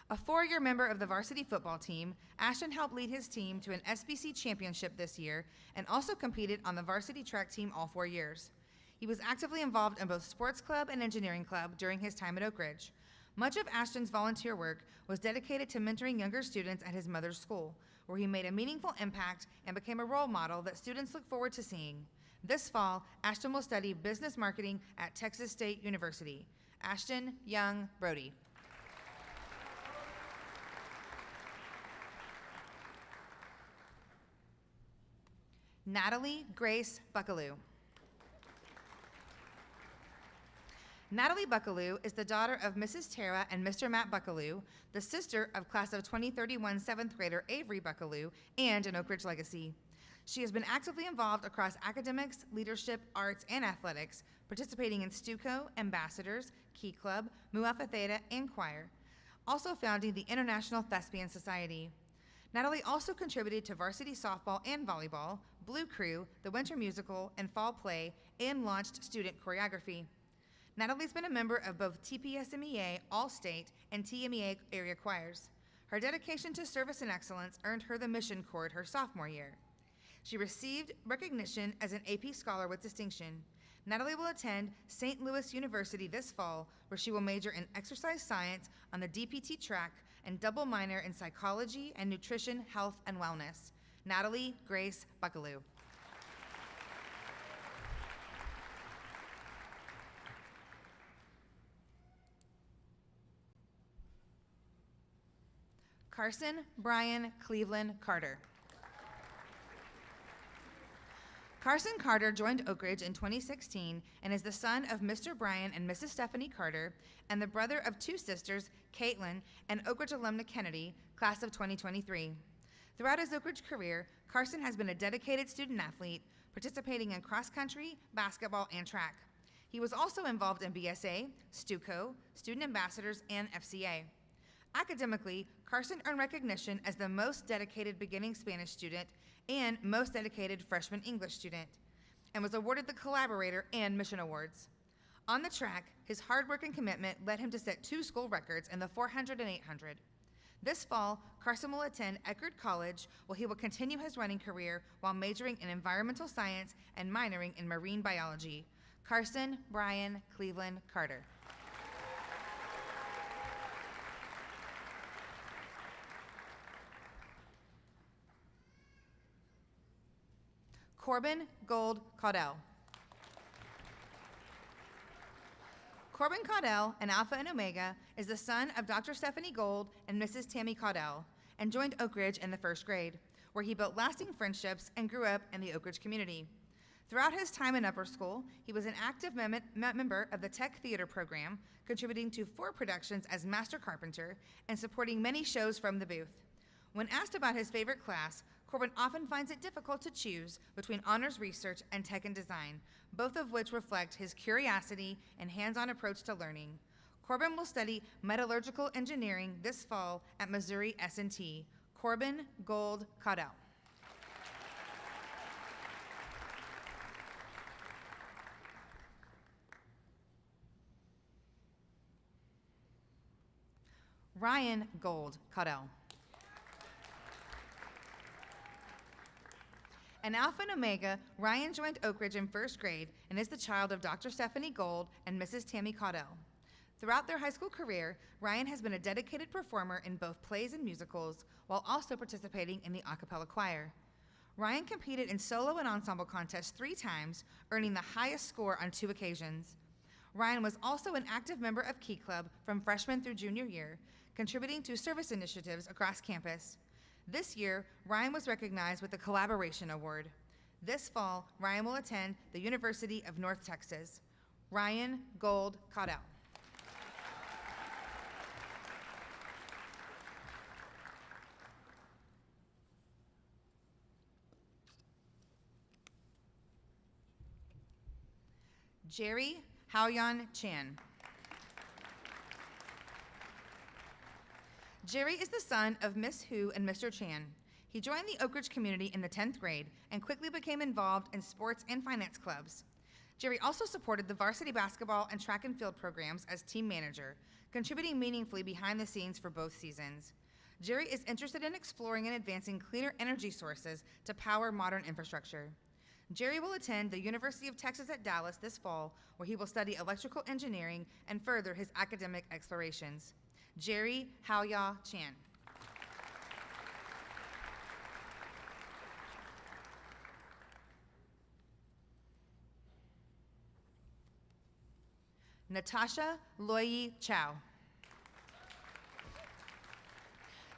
A 4-year member of the varsity football team, Ashton helped lead his team to an SBC championship this year and also competed on the varsity track team all 4 years. He was actively involved in both sports club and engineering club during his time at Oakridge. Much of Ashton's volunteer work was dedicated to mentoring younger students at his mother's school, where he made a meaningful impact and became a role model that students look forward to seeing. This fall, Ashton will study business marketing at Texas State University. Ashton Young Brody. Natalie Grace Buckaloo. Natalie Buckaloo is the daughter of Mrs. Tara and Mr. Matt Buckaloo, the sister of class of 2031 seventh grader Avery Buckaloo, and an Oakridge legacy. She has been actively involved across academics, leadership, arts, and athletics, participating in Stuco, Ambassadors, Key Club, Mu Alpha Theta, and choir, also founding the International Thespian Society. Natalie also contributed to varsity softball and volleyball, Blue Crew, the winter musical, and fall play, and launched student choreography. Natalie's been a member of both TPSMEA All-State and TMEA area choirs. Her dedication to service and excellence earned her the Mission Cord her sophomore year. She received recognition as an AP Scholar with distinction. Natalie will attend St. Louis University this fall, where she will major in exercise science on the DPT track and double minor in psychology and nutrition, health, and wellness. Natalie Grace Buckaloo. Carson Brian Cleveland Carter. Carson Carter joined Oakridge in 2016 and is the son of Mr. Brian and Mrs. Stephanie Carter and the brother of two sisters, Caitlin and Oakridge alumna Kennedy, class of 2023. Throughout his Oakridge career, Carson has been a dedicated student athlete, participating in cross-country, basketball, and track. He was also involved in BSA, Stuco, Student Ambassadors, and FCA. Academically, Carson earned recognition as the most dedicated beginning Spanish student and most dedicated freshman English student, and was awarded the Collaborator and Mission Awards. On the track, his hard work and commitment led him to set 2 school records in the 400 and 800. This fall, Carson will attend Oakridge College, where he will continue his running career while majoring in environmental science and minoring in marine biology. Carson Brian Cleveland Carter. Corbin Gold Caudell. Corbin Caudell, an Alpha and Omega, is the son of Dr. Stephanie Gold and Mrs. Tammy Caudell, and joined Oakridge in the 1st grade, where he built lasting friendships and grew up in the Oakridge community. Throughout his time in upper school, he was an active member of the Tech Theater program, contributing to 4 productions as master carpenter and supporting many shows from the booth. When asked about his favorite class, Corbin often finds it difficult to choose between honors research and tech and design, both of which reflect his curiosity and hands-on approach to learning. Corbin will study metallurgical engineering this fall at Missouri S&T. Corbin Gold Caudell. Ryan Gold Caudell. An Alpha and Omega, Ryan joined Oakridge in 1st grade and is the child of Dr. Stephanie Gold and Mrs. Tammy Caudell. Throughout their high school career, Ryan has been a dedicated performer in both plays and musicals, while also participating in the a cappella choir. Ryan competed in solo and ensemble contests 3 times, earning the highest score on 2 occasions. Ryan was also an active member of Key Club from freshman through junior year, contributing to service initiatives across campus. This year, Ryan was recognized with the Collaboration Award. This fall, Ryan will attend the University of North Texas. Ryan Gold Caudell. Jerry Haoyan Chan. Jerry is the son of Miss Hu and Mr. Chan. He joined the Oakridge community in the 10th grade and quickly became involved in sports and finance clubs. Jerry also supported the varsity basketball and track and field programs as team manager, contributing meaningfully behind the scenes for both seasons. Jerry is interested in exploring and advancing cleaner energy sources to power modern infrastructure. Jerry will attend the University of Texas at Dallas this fall, where he will study electrical engineering and further his academic explorations. Jerry Haoya Chan. Natasha Loyi Chow.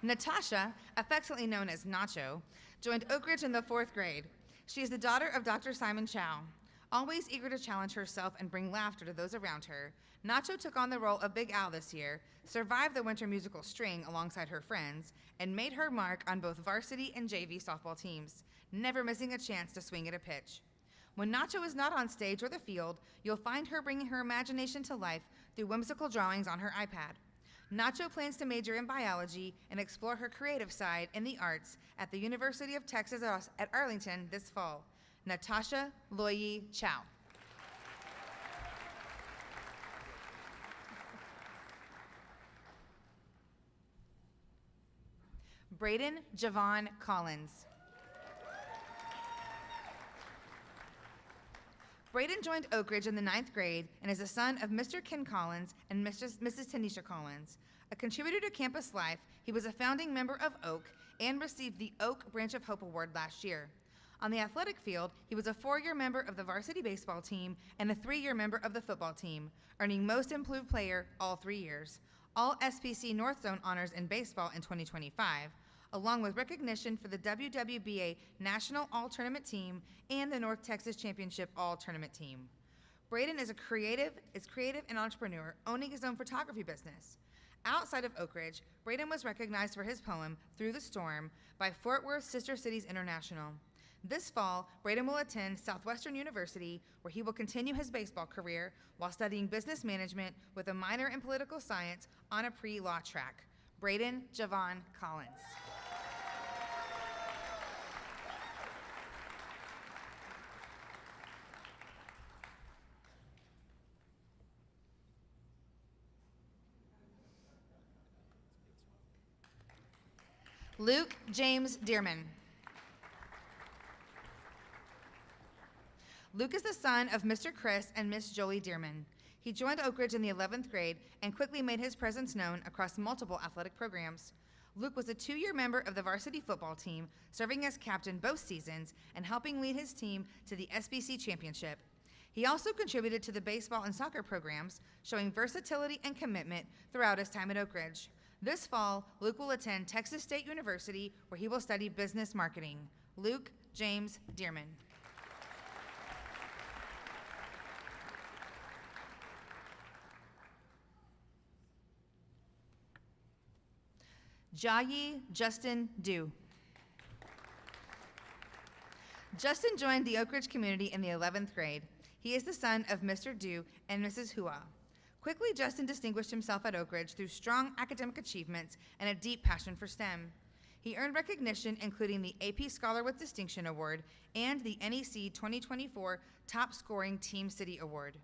Natasha, affectionately known as Nacho, joined Oakridge in the 4th grade. She is the daughter of Dr. Simon Chow. Always eager to challenge herself and bring laughter to those around her, Nacho took on the role of Big Al this year, survived the winter musical String alongside her friends, and made her mark on both varsity and JV softball teams, never missing a chance to swing at a pitch. When Nacho is not on stage or the field, you'll find her bringing her imagination to life through whimsical drawings on her iPad. Nacho plans to major in biology and explore her creative side in the arts at the University of Texas at Arlington this fall. Natasha Loyi Chow. Braden Javon Collins. Braden joined Oakridge in the 9th grade and is the son of Mr. Ken Collins and Mrs. Tanisha Collins. A contributor to campus life, he was a founding member of Oak and received the Oak Branch of Hope Award last year. On the athletic field, he was a 4-year member of the varsity baseball team and a 3-year member of the football team, earning Most Improved Player all 3 years, all SPC North Zone honors in baseball in 2025, along with recognition for the WWBA National All-Tournament Team and the North Texas Championship All-Tournament Team. Braden is creative and entrepreneur, owning his own photography business. Outside of Oakridge, Braden was recognized for his poem, Through the Storm, by Fort Worth Sister Cities International. This fall, Braden will attend Southwestern University, where he will continue his baseball career while studying business management with a minor in political science on a pre-law track. Braden Javon Collins. Luke James Dearman. Luke is the son of Mr. Chris and Miss Jolie Dearman. He joined Oakridge in the 11th grade and quickly made his presence known across multiple athletic programs. Luke was a 2-year member of the varsity football team, serving as captain both seasons and helping lead his team to the SBC championship. He also contributed to the baseball and soccer programs, showing versatility and commitment throughout his time at Oakridge. This fall, Luke will attend Texas State University, where he will study business marketing. Luke James Dearman. Jayi Justin Dew. Justin joined the Oakridge community in the 11th grade. He is the son of Mr. Dew and Mrs. Hua. Quickly, Justin distinguished himself at Oakridge through strong academic achievements and a deep passion for STEM. He earned recognition, including the AP Scholar with Distinction Award and the NEC 2024 Top Scoring Team City Award.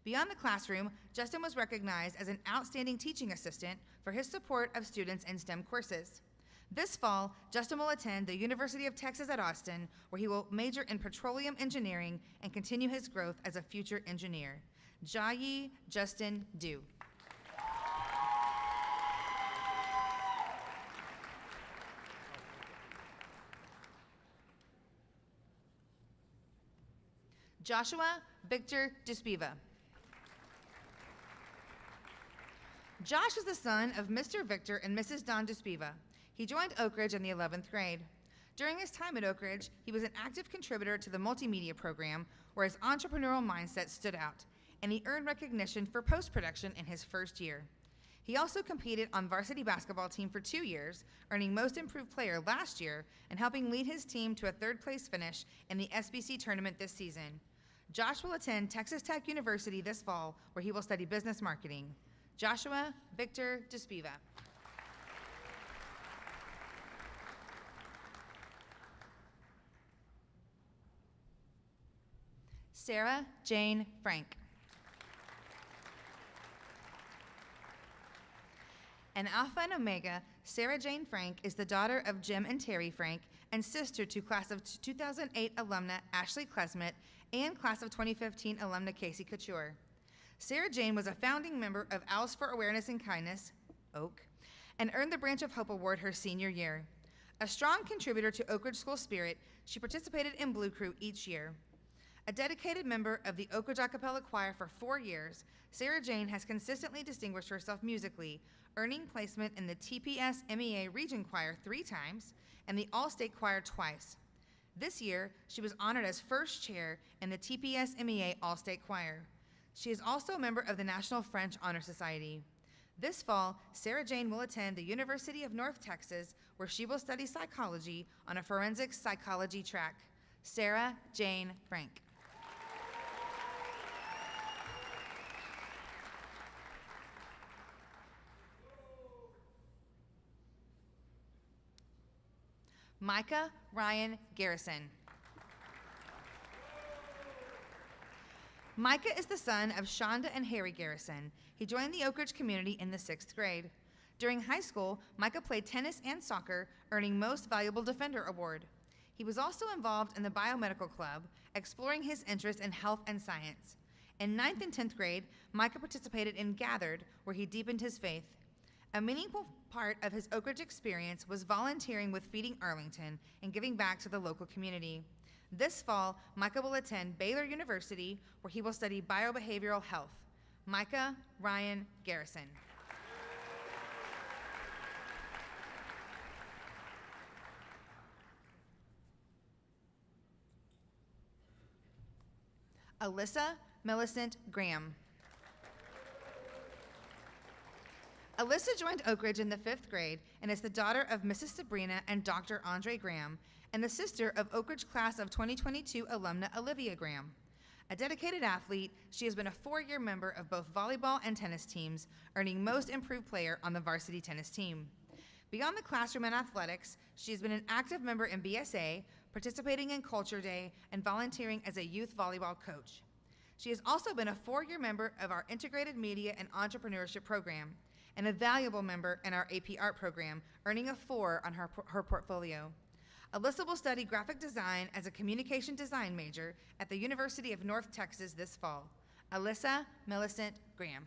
Beyond the classroom, Justin was recognized as an outstanding teaching assistant for his support of students in STEM courses. This fall, Justin will attend the University of Texas at Austin, where he will major in petroleum engineering and continue his growth as a future engineer. Jayi Justin Dew. Joshua Victor Despiva. Josh is the son of Mr. Victor and Mrs. Don Despiva. He joined Oakridge in the 11th grade. During his time at Oakridge, he was an active contributor to the multimedia program, where his entrepreneurial mindset stood out, and he earned recognition for post-production in his first year. He also competed on varsity basketball team for 2 years, earning Most Improved Player last year and helping lead his team to a 3rd-place finish in the SBC tournament this season. Josh will attend Texas Tech University this fall, where he will study business marketing. Joshua Victor Despiva. Sarah Jane Frank. An Alpha and Omega, Sarah Jane Frank is the daughter of Jim and Terry Frank and sister to class of 2008 alumna Ashley Klesmet and class of 2015 alumna Casey Couture. Sarah Jane was a founding member of Owls for Awareness and Kindness, OAK, and earned the Branch of Hope Award her senior year. A strong contributor to Oakridge School Spirit, she participated in Blue Crew each year. A dedicated member of the Oakridge a cappella choir for 4 years, Sarah Jane has consistently distinguished herself musically, earning placement in the TPS MEA Region Choir 3 times and the All-State Choir twice. This year, she was honored as first chair in the TPS MEA All-State Choir. She is also a member of the National French Honor Society. This fall, Sarah Jane will attend the University of North Texas, where she will study psychology on a forensic psychology track. Sarah Jane Frank. Micah Ryan Garrison. Micah is the son of Shonda and Harry Garrison. He joined the Oakridge community in the 6th grade. During high school, Micah played tennis and soccer, earning Most Valuable Defender award. He was also involved in the biomedical club, exploring his interest in health and science. In 9th and 10th grade, Micah participated in Gathered, where he deepened his faith. A meaningful part of his Oakridge experience was volunteering with Feeding Arlington and giving back to the local community. This fall, Micah will attend Baylor University, where he will study biobehavioral health. Micah Ryan Garrison. Alyssa Millicent Graham. Alyssa joined Oakridge in the 5th grade and is the daughter of Mrs. Sabrina and Dr. Andre Graham, and the sister of Oakridge class of 2022 alumna Olivia Graham. A dedicated athlete, she has been a 4-year member of both volleyball and tennis teams, earning Most Improved Player on the varsity tennis team. Beyond the classroom and athletics, she has been an active member in BSA, participating in Culture Day, and volunteering as a youth volleyball coach. She has also been a 4-year member of our Integrated Media and Entrepreneurship program, and a valuable member in our AP Art program, earning a 4 on her portfolio. Alyssa will study graphic design as a communication design major at the University of North Texas this fall. Alyssa Millicent Graham.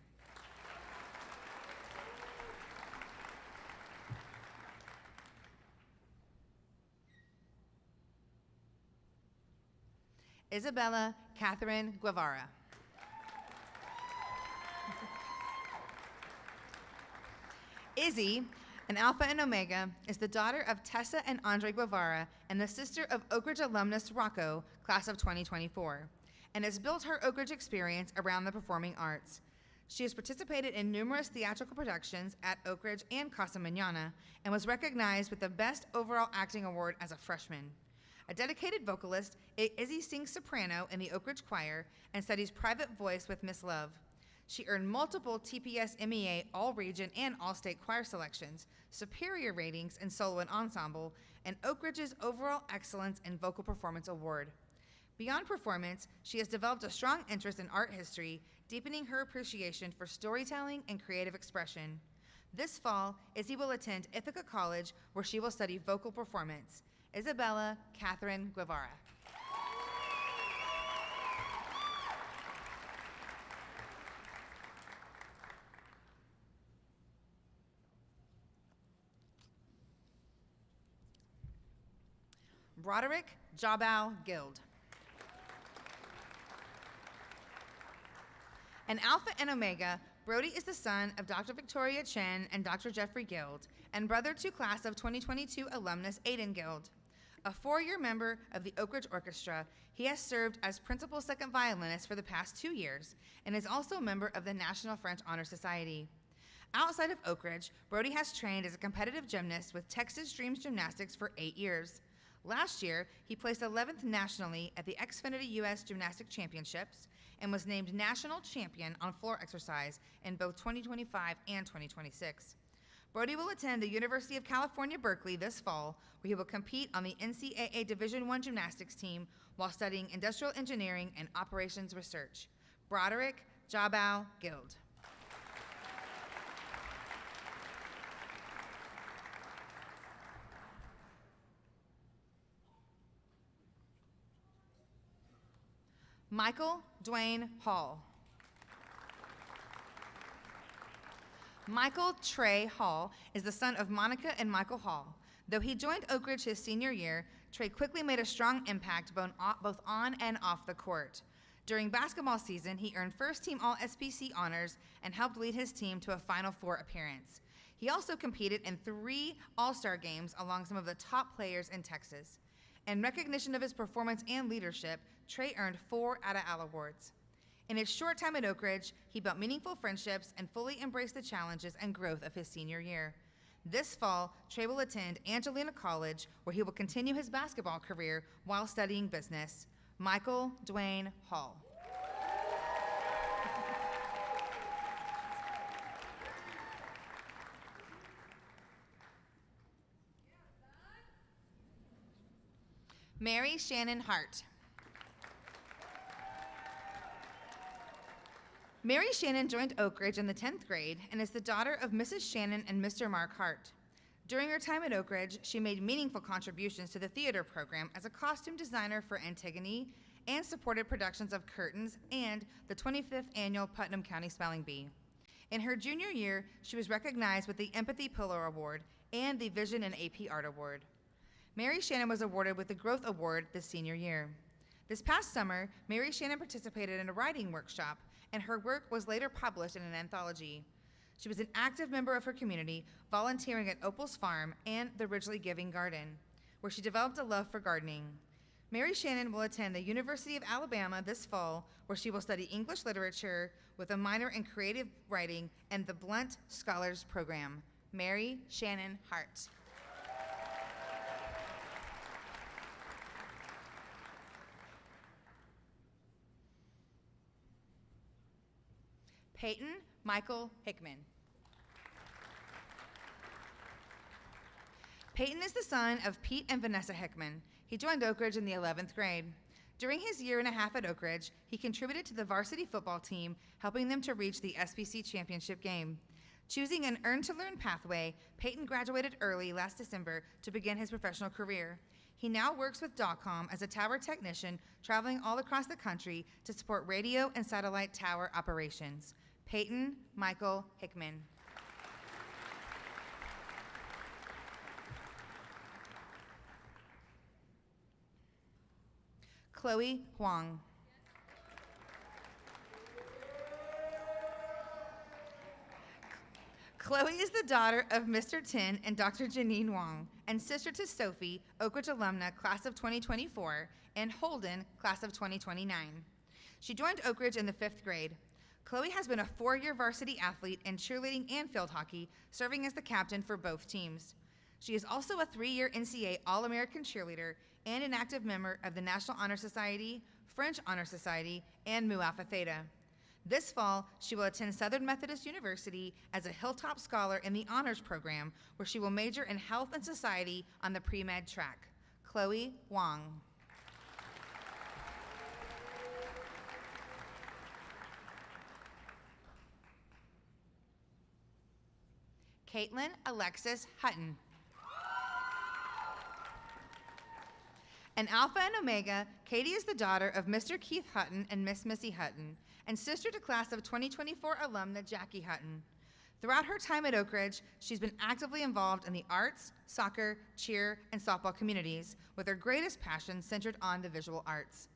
Isabella Catherine Guevara. Izzy, an Alpha and Omega, is the daughter of Tessa and Andre Guevara and the sister of Oakridge alumnus Rocco, class of 2024, and has built her Oakridge experience around the performing arts. She has participated in numerous theatrical productions at Oakridge and Casa Manana and was recognized with the Best Overall Acting Award as a freshman. A dedicated vocalist, Izzy sings soprano in the Oakridge Choir and studies private voice with Miss Love. She earned multiple TPS MEA All-Region and All-State Choir selections, superior ratings in solo and ensemble, and Oakridge's Overall Excellence in Vocal Performance Award. Beyond performance, she has developed a strong interest in art history, deepening her appreciation for storytelling and creative expression. This fall, Izzy will attend Ithaca College, where she will study vocal performance. Isabella Catherine Guevara. Broderick Jabal Guild. An Alpha and Omega, Brody is the son of Dr. Victoria Chen and Dr. Jeffrey Guild, and brother to class of 2022 alumnus Aiden Guild. A 4-year member of the Oakridge Orchestra, he has served as principal second violinist for the past 2 years and is also a member of the National French Honor Society. Outside of Oakridge, Brody has trained as a competitive gymnast with Texas Dreams Gymnastics for 8 years. Last year, he placed 11th nationally at the Xfinity U.S. Gymnastic Championships and was named national champion on floor exercise in both 2025 and 2026. Brody will attend the University of California, Berkeley this fall, where he will compete on the NCAA Division I gymnastics team while studying industrial engineering and operations research. Broderick Jabal Guild. Michael Dwayne Hall. Michael Trey Hall is the son of Monica and Michael Hall. Though he joined Oakridge his senior year, Trey quickly made a strong impact both on and off the court. During basketball season, he earned first-team All-SPC honors and helped lead his team to a Final Four appearance. He also competed in 3 All-Star games along some of the top players in Texas. In recognition of his performance and leadership, Trey earned 4 out of Al awards. In his short time at Oakridge, he built meaningful friendships and fully embraced the challenges and growth of his senior year. This fall, Trey will attend Angelina College, where he will continue his basketball career while studying business. Michael Dwayne Hall. Mary Shannon Hart. Mary Shannon joined Oakridge in the 10th grade and is the daughter of Mrs. Shannon and Mr. Mark Hart. During her time at Oakridge, she made meaningful contributions to the theater program as a costume designer for Antigone and supported productions of Curtains and the 25th annual Putnam County Spelling Bee. In her junior year, she was recognized with the Empathy Pillar Award and the Vision and AP Art Award. Mary Shannon was awarded with the Growth Award this senior year. This past summer, Mary Shannon participated in a writing workshop, and her work was later published in an anthology. She was an active member of her community, volunteering at Opal's Farm and the Ridgely Giving Garden, where she developed a love for gardening. Mary Shannon will attend the University of Alabama this fall, where she will study English literature with a minor in creative writing and the Blunt Scholars Program. Mary Shannon Hart. Peyton Michael Hickman. Peyton is the son of Pete and Vanessa Hickman. He joined Oakridge in the 11th grade. During his year and a half at Oakridge, he contributed to the varsity football team, helping them to reach the SBC championship game. Choosing an earn-to-learn pathway, Peyton graduated early last December to begin his professional career. He now works with Dotcom as a tower technician, traveling all across the country to support radio and satellite tower operations. Peyton Michael Hickman. Chloe Huang. Chloe is the daughter of Mr. Tin and Dr. Janine Wong, and sister to Sophie, Oakridge alumna, class of 2024, and Holden, class of 2029. She joined Oakridge in the 5th grade. Chloe has been a 4-year varsity athlete in cheerleading and field hockey, serving as the captain for both teams. She is also a 3-year NCAA All-American cheerleader and an active member of the National Honor Society, French Honor Society, and Mu Alpha Theta. This fall, she will attend Southern Methodist University as a Hilltop Scholar in the Honors Program, where she will major in Health and Society on the pre-med track. Chloe Wong. Caitlin Alexis Hutton. An Alpha and Omega, Katie is the daughter of Mr. Keith Hutton and Miss Missy Hutton, and sister to class of 2024 alumna Jackie Hutton. Throughout her time at Oakridge, she's been actively involved in the arts, soccer, cheer, and softball communities, with her greatest passion centered on the visual arts.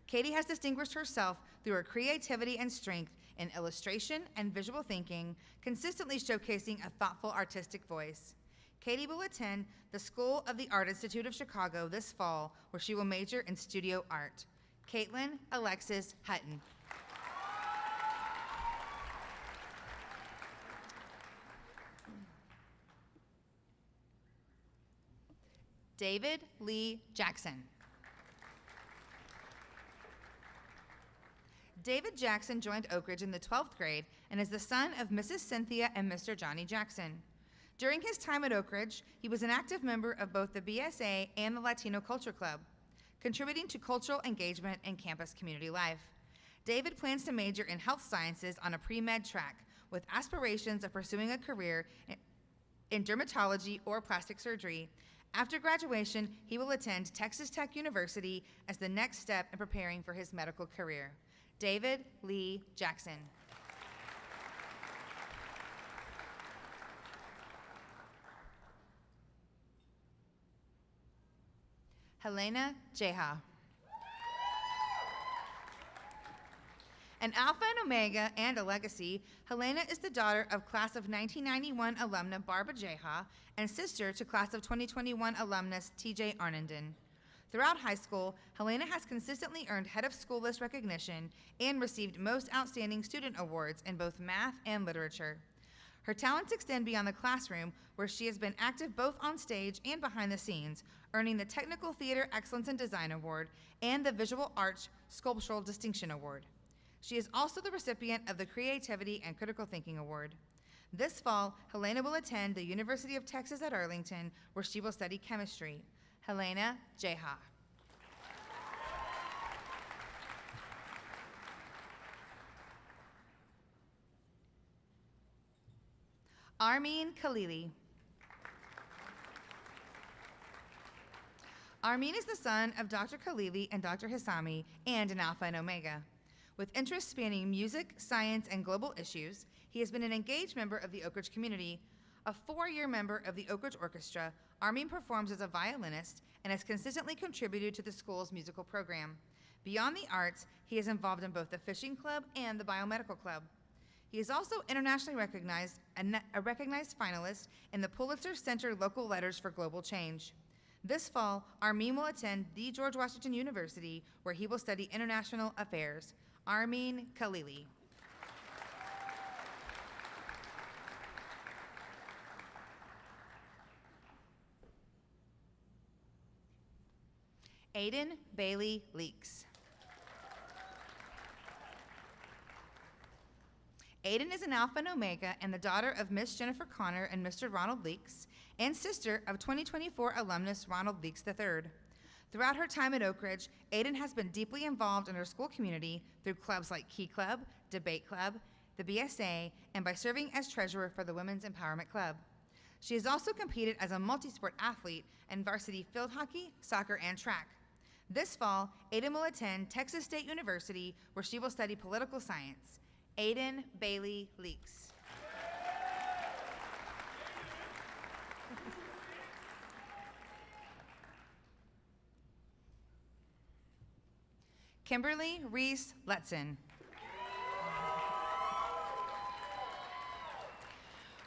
Katie has distinguished herself through her creativity and strength in illustration and visual thinking, consistently showcasing a thoughtful artistic voice. Katie will attend the School of the Art Institute of Chicago this fall, where she will major in studio art. Caitlin Alexis Hutton. David Lee Jackson. David Jackson joined Oakridge in the 12th grade and is the son of Mrs. Cynthia and Mr. Johnny Jackson. During his time at Oakridge, he was an active member of both the BSA and the Latino Culture Club, contributing to cultural engagement and campus community life. David plans to major in health sciences on a pre-med track, with aspirations of pursuing a career in dermatology or plastic surgery. After graduation, he will attend Texas Tech University as the next step in preparing for his medical career. David Lee Jackson. Helena Jeha. An Alpha and Omega and a legacy, Helena is the daughter of class of 1991 alumna Barbara Jeha and sister to class of 2021 alumnus TJ Arnenden. Throughout high school, Helena has consistently earned head of school list recognition and received most outstanding student awards in both math and literature. Her talents extend beyond the classroom, where she has been active both on stage and behind the scenes, earning the Technical Theater Excellence in Design Award and the Visual Arts Sculptural Distinction Award. She is also the recipient of the Creativity and Critical Thinking Award. This fall, Helena will attend the University of Texas at Arlington, where she will study chemistry. Helena Jeha. Armin Khalili. Armin is the son of Dr. Khalili and Dr. Hisami and an Alpha and Omega. With interests spanning music, science, and global issues, he has been an engaged member of the Oakridge community. A 4-year member of the Oakridge Orchestra, Armin performs as a violinist and has consistently contributed to the school's musical program. Beyond the arts, he is involved in both the fishing club and the biomedical club. He is also internationally recognized, a recognized finalist in the Pulitzer Center Local Letters for Global Change. This fall, Armin will attend the George Washington University, where he will study international affairs. Armin Khalili. Aiden Bailey Leaks. Aiden is an Alpha and Omega and the daughter of Miss Jennifer Connor and Mr. Ronald Leaks, and sister of 2024 alumnus Ronald Leaks III. Throughout her time at Oakridge, Aiden has been deeply involved in her school community through clubs like Key Club, Debate Club, the BSA, and by serving as treasurer for the Women's Empowerment Club. She has also competed as a multi-sport athlete in varsity field hockey, soccer, and track. This fall, Aiden will attend Texas State University, where she will study political science. Aiden Bailey Leaks. Kimberly Reese Letson.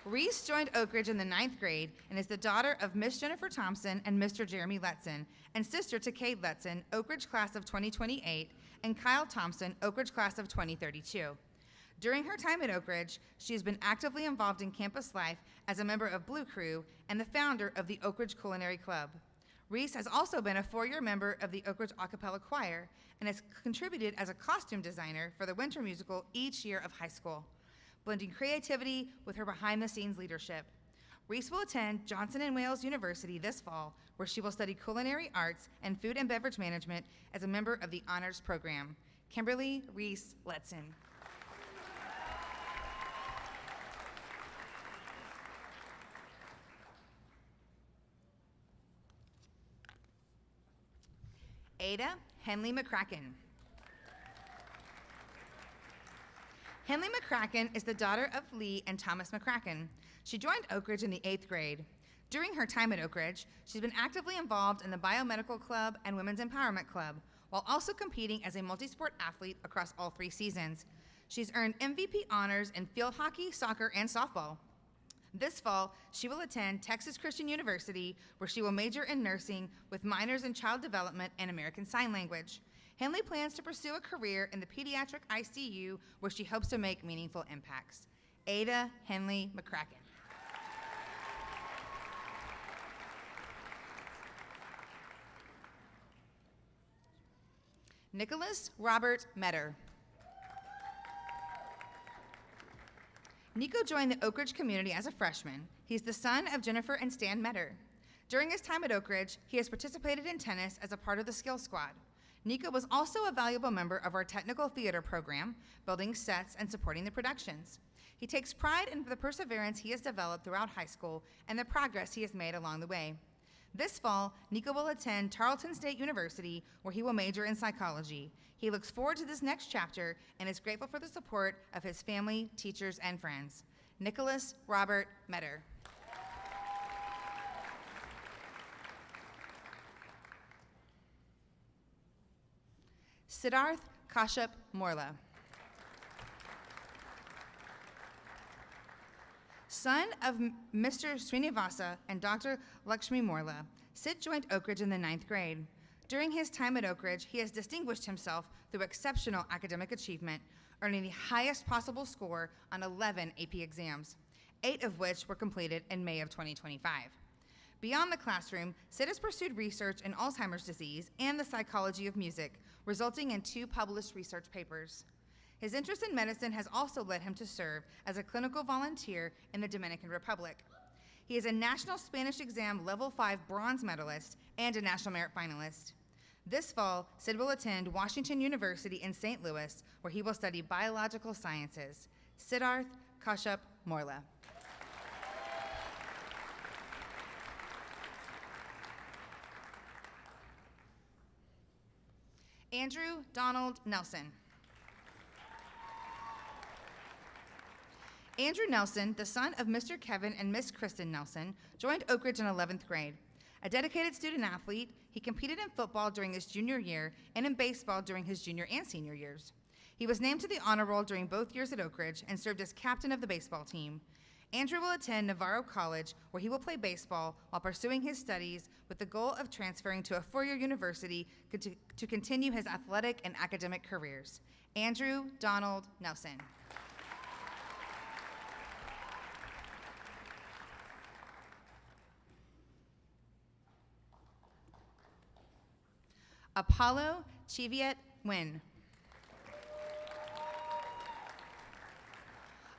Reese joined Oakridge in the 9th grade and is the daughter of Miss Jennifer Thompson and Mr. Jeremy Letson, and sister to Cade Letson, Oakridge class of 2028, and Kyle Thompson, Oakridge class of 2032. During her time at Oakridge, she has been actively involved in campus life as a member of Blue Crew and the founder of the Oakridge Culinary Club. Reese has also been a 4-year member of the Oakridge A Cappella Choir and has contributed as a costume designer for the winter musical each year of high school, blending creativity with her behind-the-scenes leadership. Reese will attend Johnson & Wales University this fall, where she will study culinary arts and food and beverage management as a member of the honors program. Kimberly Reese Letson. Ada Henley McCracken. Henley McCracken is the daughter of Lee and Thomas McCracken. She joined Oakridge in the 8th grade. During her time at Oakridge, she's been actively involved in the Biomedical Club and Women's Empowerment Club, while also competing as a multi-sport athlete across all 3 seasons. She's earned MVP honors in field hockey, soccer, and softball. This fall, she will attend Texas Christian University, where she will major in nursing with minors in child development and American Sign Language. Henley plans to pursue a career in the pediatric ICU, where she hopes to make meaningful impacts. Ada Henley McCracken. Nicholas Robert Metter. Nico joined the Oakridge community as a freshman. He's the son of Jennifer and Stan Metter. During his time at Oakridge, he has participated in tennis as a part of the skill squad. Nico was also a valuable member of our technical theater program, building sets and supporting the productions. He takes pride in the perseverance he has developed throughout high school and the progress he has made along the way. This fall, Nico will attend Tarleton State University, where he will major in psychology. He looks forward to this next chapter and is grateful for the support of his family, teachers, and friends. Nicholas Robert Metter. Siddharth Kashyap Morla. Son of Mr. Srinivasa and Dr. Lakshmi Morla, Sid joined Oakridge in the 9th grade. During his time at Oakridge, he has distinguished himself through exceptional academic achievement, earning the highest possible score on 11 AP exams, 8 of which were completed in May of 2025. Beyond the classroom, Sid has pursued research in Alzheimer's disease and the psychology of music, resulting in 2 published research papers. His interest in medicine has also led him to serve as a clinical volunteer in the Dominican Republic. He is a National Spanish Exam Level 5 bronze medalist and a National Merit finalist. This fall, Sid will attend Washington University in St. Louis, where he will study biological sciences. Siddharth Kashyap Morla. Andrew Donald Nelson. Andrew Nelson, the son of Mr. Kevin and Miss Kristen Nelson, joined Oakridge in 11th grade. A dedicated student athlete, he competed in football during his junior year and in baseball during his junior and senior years. He was named to the honor roll during both years at Oakridge and served as captain of the baseball team. Andrew will attend Navarro College, where he will play baseball while pursuing his studies with the goal of transferring to a 4-year university to continue his athletic and academic careers. Andrew Donald Nelson. Apollo Chiviet Nguyen.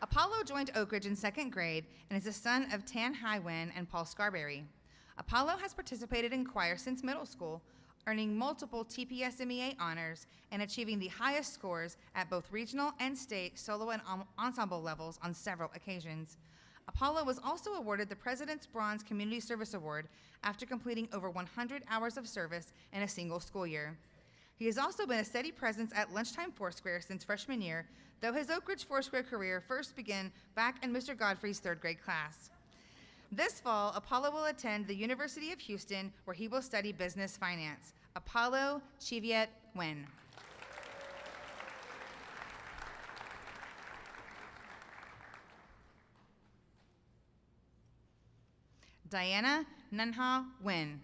Apollo joined Oakridge in 2nd grade and is the son of Tan Hai Nguyen and Paul Scarberry. Apollo has participated in choir since middle school, earning multiple TPSMEA honors and achieving the highest scores at both regional and state solo and ensemble levels on several occasions. Apollo was also awarded the President's Bronze Community Service Award after completing over 100 hours of service in a single school year. He has also been a steady presence at Lunchtime Foursquare since freshman year, though his Oakridge Foursquare career first began back in Mr. Godfrey's 3rd grade class. This fall, Apollo will attend the University of Houston, where he will study business finance. Apollo Chiviet Nguyen. Diana Nunha Nguyen.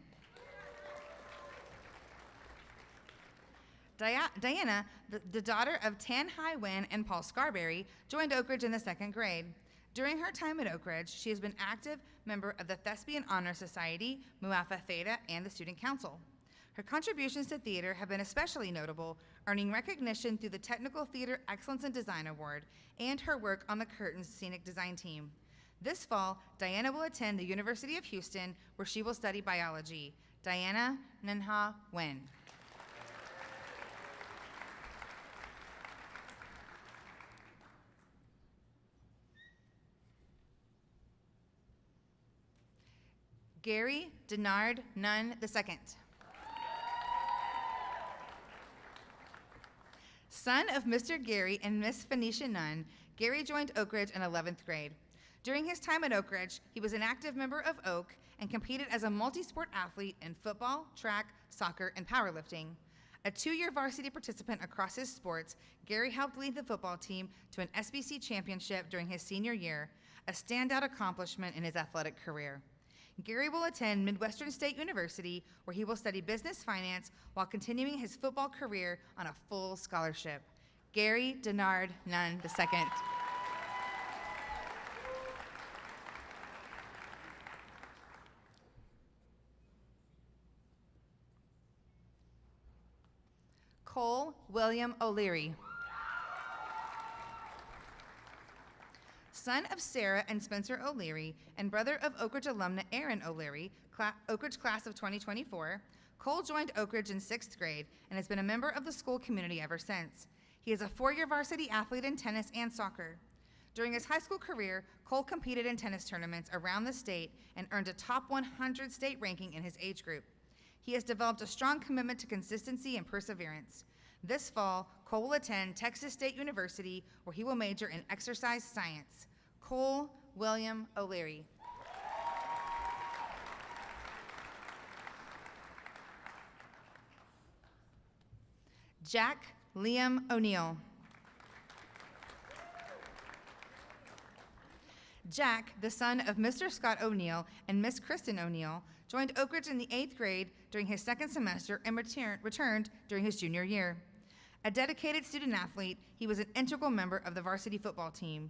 Diana, the daughter of Tan Hai Nguyen and Paul Scarberry, joined Oakridge in the 2nd grade. During her time at Oakridge, she has been active member of the Thespian Honor Society, Mu Alpha Theta, and the Student Council. Her contributions to theater have been especially notable, earning recognition through the Technical Theater Excellence in Design Award and her work on the Curtains Scenic Design team. This fall, Diana will attend the University of Houston, where she will study biology. Diana Nunha Nguyen. Gary Denard Nunn II. Son of Mr. Gary and Miss Phoenicia Nunn, Gary joined Oakridge in 11th grade. During his time at Oakridge, he was an active member of Oak and competed as a multi-sport athlete in football, track, soccer, and powerlifting. A 2-year varsity participant across his sports, Gary helped lead the football team to an SBC championship during his senior year, a standout accomplishment in his athletic career. Gary will attend Midwestern State University, where he will study business finance while continuing his football career on a full scholarship. Gary Denard Nunn II. Cole William O'Leary. Son of Sarah and Spencer O'Leary and brother of Oakridge alumna Aaron O'Leary, Oakridge class of 2024, Cole joined Oakridge in 6th grade and has been a member of the school community ever since. He is a 4-year varsity athlete in tennis and soccer. During his high school career, Cole competed in tennis tournaments around the state and earned a top 100 state ranking in his age group. He has developed a strong commitment to consistency and perseverance. This fall, Cole will attend Texas State University, where he will major in exercise science. Cole William O'Leary. Jack Liam O'Neill. Jack, the son of Mr. Scott O'Neill and Miss Kristen O'Neill, joined Oakridge in the 8th grade during his second semester and returned during his junior year. A dedicated student athlete, he was an integral member of the varsity football team.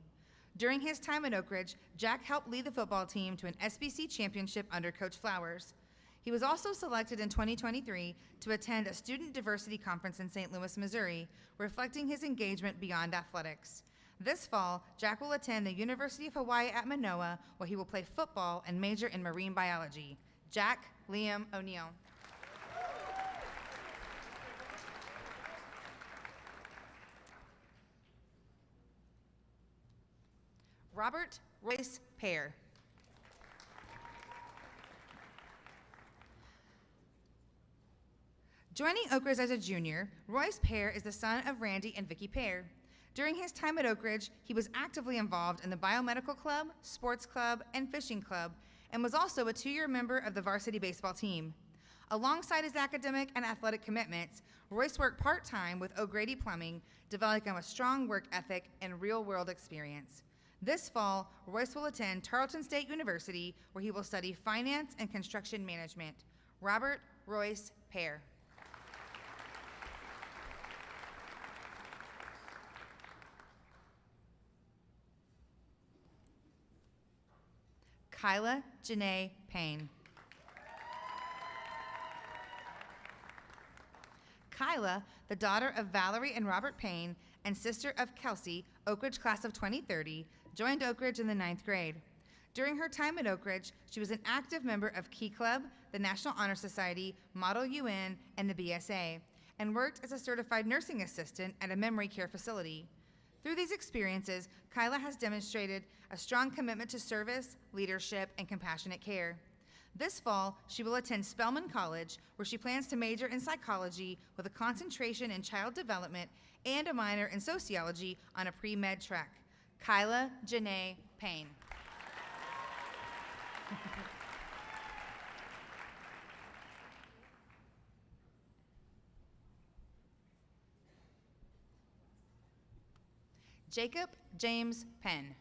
During his time at Oakridge, Jack helped lead the football team to an SBC championship under Coach Flowers. He was also selected in 2023 to attend a student diversity conference in St. Louis, Missouri, reflecting his engagement beyond athletics. This fall, Jack will attend the University of Hawaii at Manoa, where he will play football and major in marine biology. Jack Liam O'Neill. Robert Royce Pear. Joining Oakridge as a junior, Royce Pear is the son of Randy and Vicki Pear. During his time at Oakridge, he was actively involved in the biomedical club, sports club, and fishing club, and was also a 2-year member of the varsity baseball team. Alongside his academic and athletic commitments, Royce worked part-time with O'Grady Plumbing, developing a strong work ethic and real-world experience. This fall, Royce will attend Tarleton State University, where he will study finance and construction management. Robert Royce Pear. Kyla Janae Payne. Kyla, the daughter of Valerie and Robert Payne and sister of Kelsey, Oakridge class of 2030, joined Oakridge in the 9th grade. During her time at Oakridge, she was an active member of Key Club, the National Honor Society, Model UN, and the BSA, and worked as a certified nursing assistant at a memory care facility. Through these experiences, Kyla has demonstrated a strong commitment to service, leadership, and compassionate care. This fall, she will attend Spelman College, where she plans to major in psychology with a concentration in child development and a minor in sociology on a pre-med track. Kyla Janae Payne. Jacob James Penn.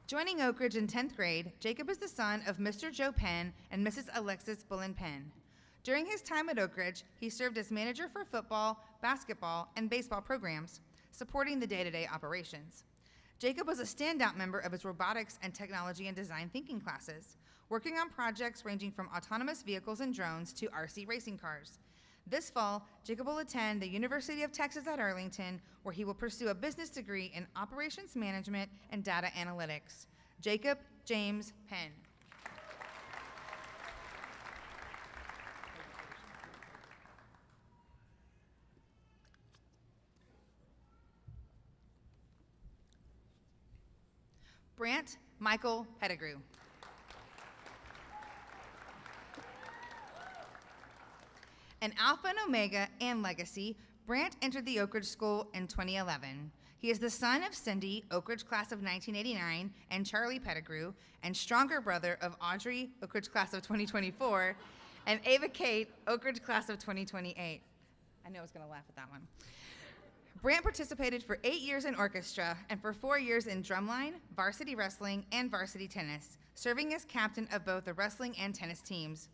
Joining Oakridge in 10th grade, Jacob is the son of Mr. Joe Penn and Mrs. Alexis Bullen Penn. During his time at Oakridge, he served as manager for football, basketball, and baseball programs, supporting the day-to-day operations. Jacob was a standout member of his robotics and technology and design thinking classes, working on projects ranging from autonomous vehicles and drones to RC racing cars. This fall, Jacob will attend the University of Texas at Arlington, where he will pursue a business degree in operations management and data analytics. Jacob James Penn. Brant Michael Pettigrew. An Alpha and Omega and legacy, Brant entered the Oakridge School in 2011. He is the son of Cindy, Oakridge class of 1989, and Charlie Pettigrew, and stronger brother of Audrey, Oakridge class of 2024, and Ava Kate, Oakridge class of 2028. I know I was going to laugh at that one. Brant participated for 8 years in orchestra and for 4 years in drumline, varsity wrestling, and varsity tennis, serving as captain of both the wrestling and tennis teams.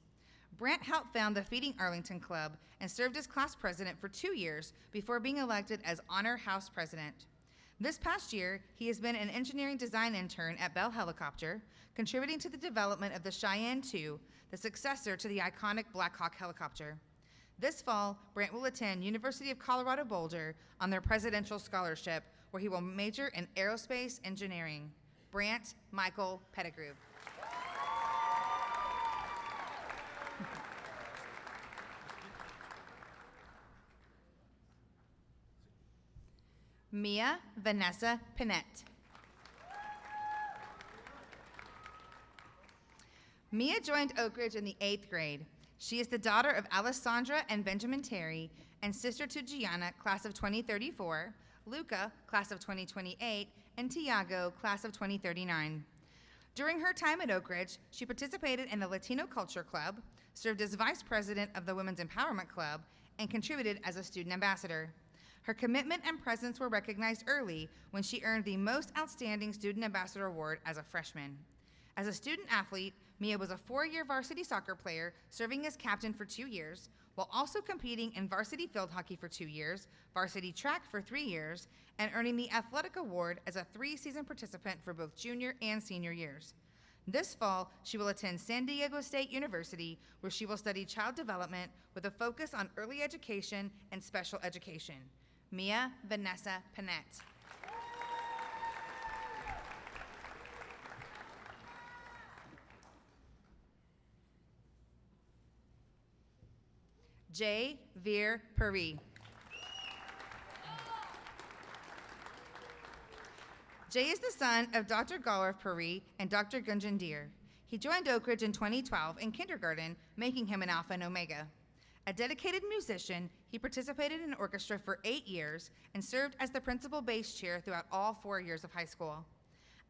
Brant helped found the Feeding Arlington Club and served as class president for 2 years before being elected as Honor House president. This past year, he has been an engineering design intern at Bell Helicopter, contributing to the development of the Cheyenne II, the successor to the iconic Black Hawk helicopter. This fall, Brant will attend University of Colorado Boulder on their presidential scholarship, where he will major in aerospace engineering. Brant Michael Pettigrew. Mia Vanessa Pinette. Mia joined Oakridge in the 8th grade. She is the daughter of Alessandra and Benjamin Terry and sister to Gianna, class of 2034, Luca, class of 2028, and Tiago, class of 2039. During her time at Oakridge, she participated in the Latino Culture Club, served as vice president of the Women's Empowerment Club, and contributed as a student ambassador. Her commitment and presence were recognized early when she earned the Most Outstanding Student Ambassador Award as a freshman. As a student athlete, Mia was a 4-year varsity soccer player, serving as captain for 2 years, while also competing in varsity field hockey for 2 years, varsity track for 3 years, and earning the athletic award as a 3-season participant for both junior and senior years. This fall, she will attend San Diego State University, where she will study child development with a focus on early education and special education. Mia Vanessa Panette. J. Veer Puri. Jay is the son of Dr. Gaurav Puri and Dr. Gunjan Deer. He joined Oakridge in 2012 in kindergarten, making him an Alpha and Omega. A dedicated musician, he participated in orchestra for 8 years and served as the principal bass chair throughout all 4 years of high school.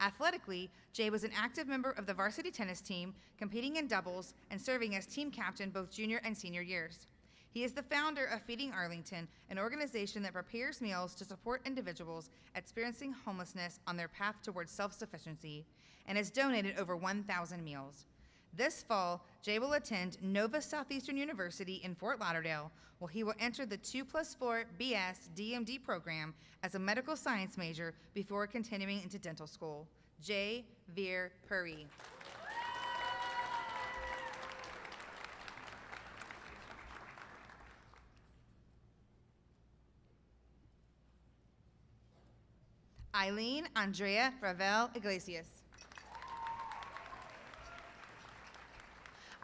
Athletically, Jay was an active member of the varsity tennis team, competing in doubles and serving as team captain both junior and senior years. He is the founder of Feeding Arlington, an organization that prepares meals to support individuals experiencing homelessness on their path towards self-sufficiency, and has donated over 1,000 meals. This fall, Jay will attend Nova Southeastern University in Fort Lauderdale, where he will enter the 2+4 BS DMD program as a medical science major before continuing into dental school. Jay Veer Puri. Eileen Andrea Ravel Iglesias.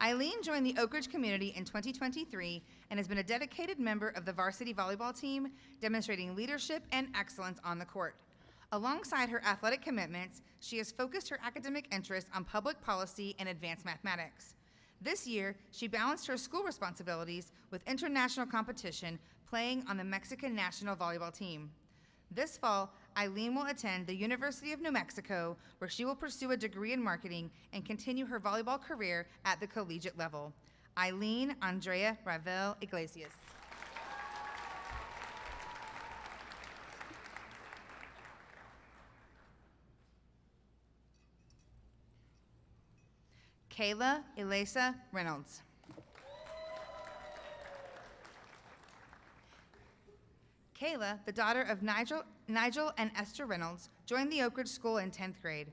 Eileen joined the Oakridge community in 2023 and has been a dedicated member of the varsity volleyball team, demonstrating leadership and excellence on the court. Alongside her athletic commitments, she has focused her academic interests on public policy and advanced mathematics. This year, she balanced her school responsibilities with international competition, playing on the Mexican national volleyball team. This fall, Eileen will attend the University of New Mexico, where she will pursue a degree in marketing and continue her volleyball career at the collegiate level. Eileen Andrea Ravel Iglesias. Kayla Elisa Reynolds. Kayla, the daughter of Nigel and Esther Reynolds, joined the Oakridge School in 10th grade.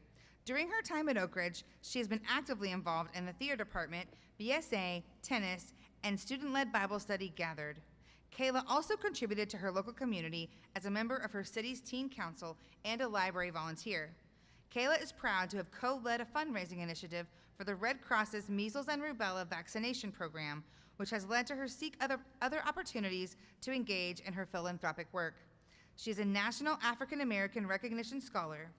During her time at Oakridge, she has been actively involved in the theater department, BSA, tennis, and student-led Bible study gathered. Kayla also contributed to her local community as a member of her city's teen council and a library volunteer. Kayla is proud to have co-led a fundraising initiative for the Red Cross's Measles and Rubella vaccination program, which has led to her seek other opportunities to engage in her philanthropic work. She is a National African American Recognition Scholar.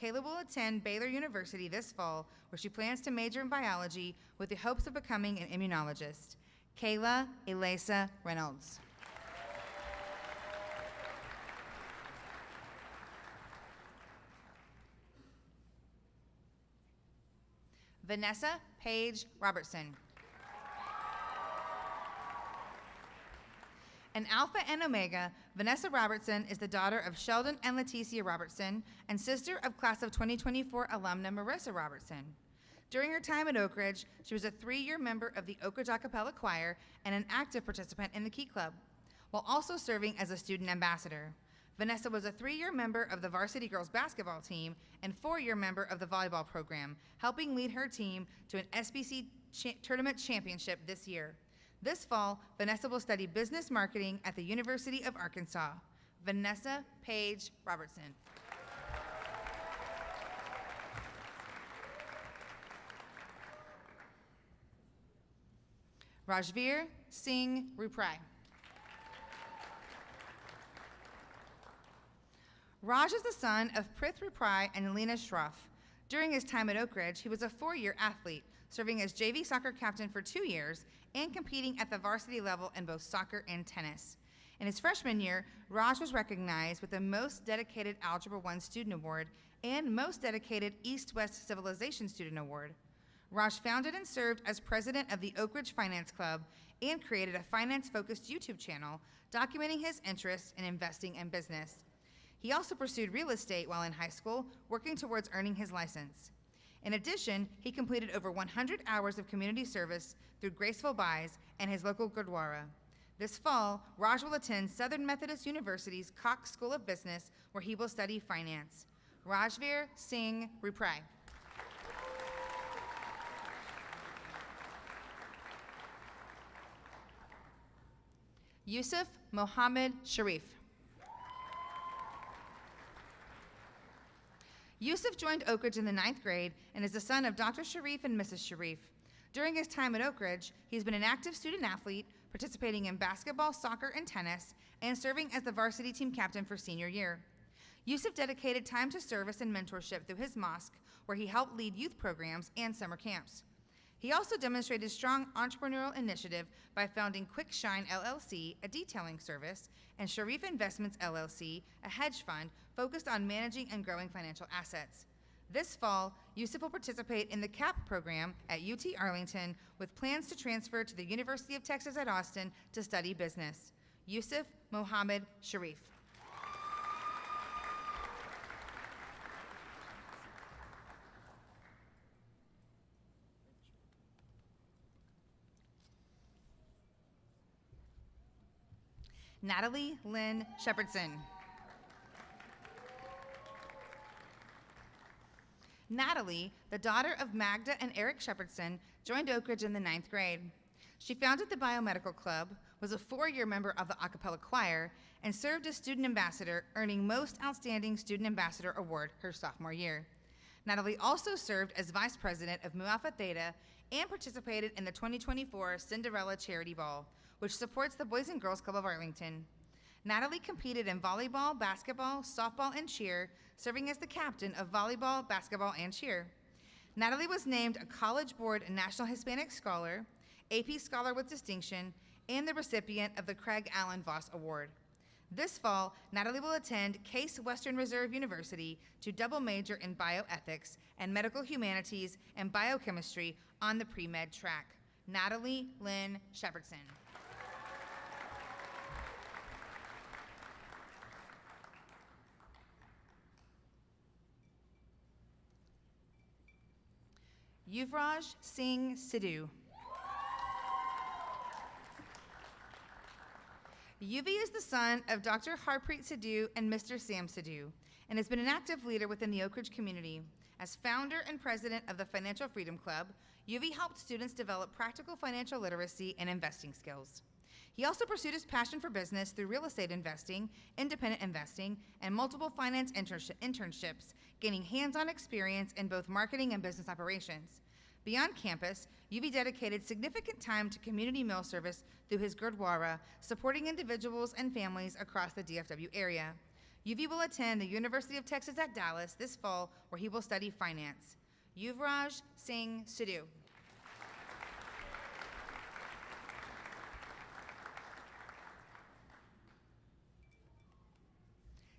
Kayla will attend Baylor University this fall, where she plans to major in biology with the hopes of becoming an immunologist. Kayla Elisa Reynolds. Vanessa Paige Robertson. An Alpha and Omega, Vanessa Robertson is the daughter of Sheldon and Leticia Robertson and sister of class of 2024 alumna Marissa Robertson. During her time at Oakridge, she was a 3-year member of the Oakridge a cappella choir and an active participant in the Key Club, while also serving as a student ambassador. Vanessa was a 3-year member of the varsity girls basketball team and 4-year member of the volleyball program, helping lead her team to an SBC tournament championship this year. This fall, Vanessa will study business marketing at the University of Arkansas. Vanessa Paige Robertson. Rajveer Singh Ruprai. Raj is the son of Prith Ruprai and Lena Shroff. During his time at Oakridge, he was a 4-year athlete, serving as JV soccer captain for 2 years and competing at the varsity level in both soccer and tennis. In his freshman year, Raj was recognized with the Most Dedicated Algebra 1 Student Award and Most Dedicated East-West Civilization Student Award. Raj founded and served as president of the Oakridge Finance Club and created a finance-focused YouTube channel documenting his interests in investing and business. He also pursued real estate while in high school, working towards earning his license. In addition, he completed over 100 hours of community service through Graceful Buys and his local Gurdwara. This fall, Raj will attend Southern Methodist University's Cox School of Business, where he will study finance. Rajveer Singh Ruprai. Yusuf Mohammed Sharif. Yusuf joined Oakridge in the 9th grade and is the son of Dr. Sharif and Mrs. Sharif. During his time at Oakridge, he's been an active student athlete, participating in basketball, soccer, and tennis, and serving as the varsity team captain for senior year. Yusuf dedicated time to service and mentorship through his mosque, where he helped lead youth programs and summer camps. He also demonstrated strong entrepreneurial initiative by founding Quick Shine LLC, a detailing service, and Sharif Investments LLC, a hedge fund focused on managing and growing financial assets. This fall, Yusuf will participate in the CAP program at UT Arlington with plans to transfer to the University of Texas at Austin to study business. Yusuf Mohammed Sharif. Natalie Lynn Shepherdson. Natalie, the daughter of Magda and Eric Shepherdson, joined Oakridge in the 9th grade. She founded the Biomedical Club, was a 4-year member of the a cappella choir, and served as student ambassador, earning Most Outstanding Student Ambassador Award her sophomore year. Natalie also served as vice president of Mu Alpha Theta and participated in the 2024 Cinderella Charity Ball, which supports the Boys and Girls Club of Arlington. Natalie competed in volleyball, basketball, softball, and cheer, serving as the captain of volleyball, basketball, and cheer. Natalie was named a College Board National Hispanic Scholar, AP Scholar with Distinction, and the recipient of the Craig Allen Voss Award. This fall, Natalie will attend Case Western Reserve University to double major in bioethics and medical humanities and biochemistry on the pre-med track. Natalie Lynn Shepherdson. Yuvraj Singh Sidhu. Yuvi is the son of Dr. Harpreet Sidhu and Mr. Sam Sidhu, and has been an active leader within the Oakridge community. As founder and president of the Financial Freedom Club, Yuvi helped students develop practical financial literacy and investing skills. He also pursued his passion for business through real estate investing, independent investing, and multiple finance internships, gaining hands-on experience in both marketing and business operations. Beyond campus, Yuvi dedicated significant time to community meal service through his Gurdwara, supporting individuals and families across the DFW area. Yuvi will attend the University of Texas at Dallas this fall, where he will study finance. Yuvraj Singh Sidhu.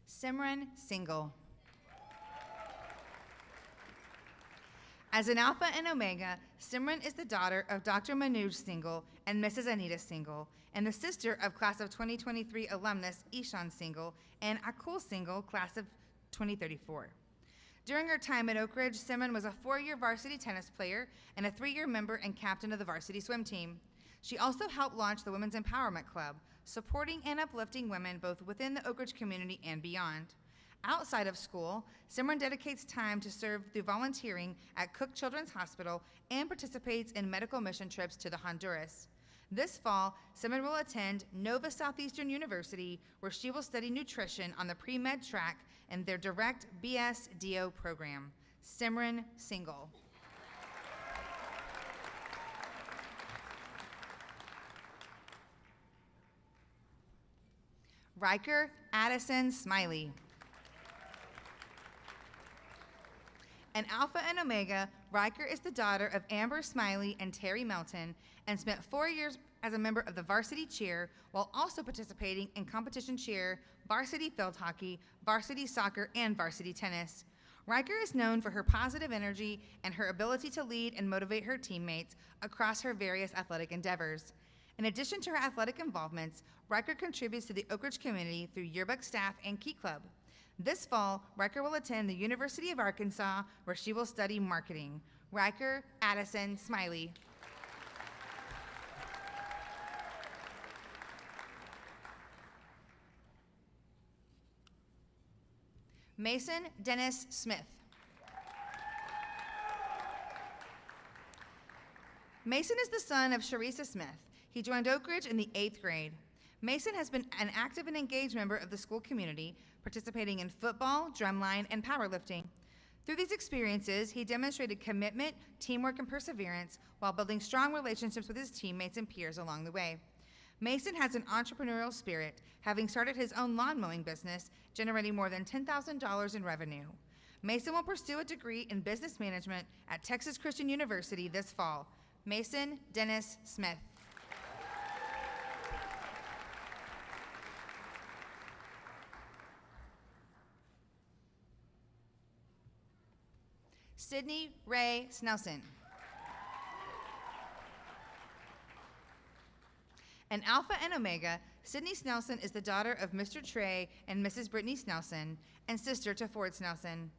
Simran Singhal. As an Alpha and Omega, Simran is the daughter of Dr. Manoj Singhal and Mrs. Anita Singhal, and the sister of class of 2023 alumnus Ishan Singhal and Akul Singhal, class of 2034. During her time at Oakridge, Simran was a 4-year varsity tennis player and a 3-year member and captain of the varsity swim team. She also helped launch the Women's Empowerment Club, supporting and uplifting women both within the Oakridge community and beyond. Outside of school, Simran dedicates time to serve through volunteering at Cook Children's Hospital and participates in medical mission trips to the Honduras. This fall, Simran will attend Nova Southeastern University, where she will study nutrition on the pre-med track in their direct BS-DO program. Simran Singhal. Riker Addison Smiley. An Alpha and Omega, Riker is the daughter of Amber Smiley and Terry Melton, and spent 4 years as a member of the varsity cheer while also participating in competition cheer, varsity field hockey, varsity soccer, and varsity tennis. Riker is known for her positive energy and her ability to lead and motivate her teammates across her various athletic endeavors. In addition to her athletic involvements, Riker contributes to the Oakridge community through yearbook staff and Key Club. This fall, Riker will attend the University of Arkansas, where she will study marketing. Riker Addison Smiley. Mason Dennis Smith. Mason is the son of Sharissa Smith. He joined Oakridge in the 8th grade. Mason has been an active and engaged member of the school community, participating in football, drumline, and powerlifting. Through these experiences, he demonstrated commitment, teamwork, and perseverance while building strong relationships with his teammates and peers along the way. Mason has an entrepreneurial spirit, having started his own lawn mowing business, generating more than $10,000 in revenue. Mason will pursue a degree in business management at Texas Christian University this fall. Mason Dennis Smith. Sydney Ray Snelson. An Alpha and Omega, Sydney Snelson is the daughter of Mr. Trey and Mrs. Brittany Snelson and sister to Ford Snelson.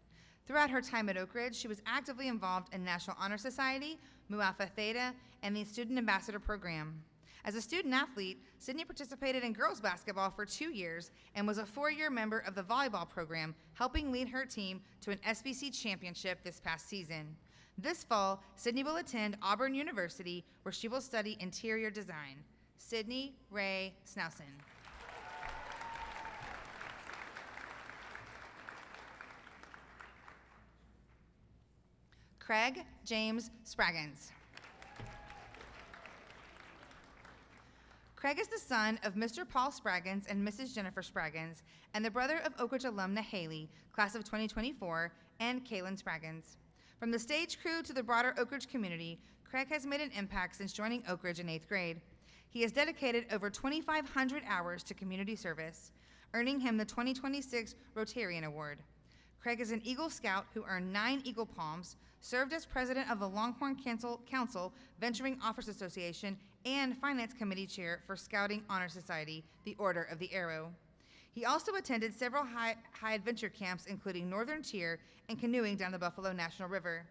Throughout her time at Oakridge, she was actively involved in National Honor Society, Mu Alpha Theta, and the Student Ambassador Program. As a student athlete, Sydney participated in girls basketball for 2 years and was a 4-year member of the volleyball program, helping lead her team to an SBC championship this past season. This fall, Sydney will attend Auburn University, where she will study interior design. Sydney Ray Snelson. Craig James Spraggins. Craig is the son of Mr. Paul Spraggins and Mrs. Jennifer Spraggins, and the brother of Oakridge alumna Haley, class of 2024, and Kaylin Spraggins. From the stage crew to the broader Oakridge community, Craig has made an impact since joining Oakridge in 8th grade. He has dedicated over 2,500 hours to community service, earning him the 2026 Rotarian Award. Craig is an Eagle Scout who earned 9 Eagle Palms, served as president of the Longhorn Council Venturing Officers Association, and Finance Committee Chair for Scouting Honor Society, the Order of the Arrow. He also attended several high adventure camps, including Northern Tier and canoeing down the Buffalo National River.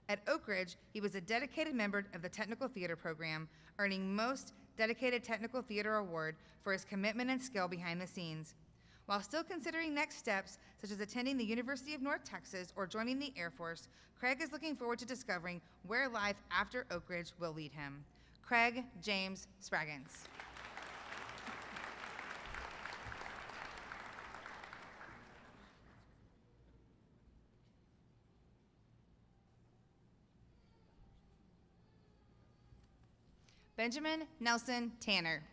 At Oakridge, he was a dedicated member of the Technical Theater Program, earning Most Dedicated Technical Theater Award for his commitment and skill behind the scenes. While still considering next steps, such as attending the University of North Texas or joining the Air Force, Craig is looking forward to discovering where life after Oakridge will lead him. Craig James Spraggins. Benjamin Nelson Tanner.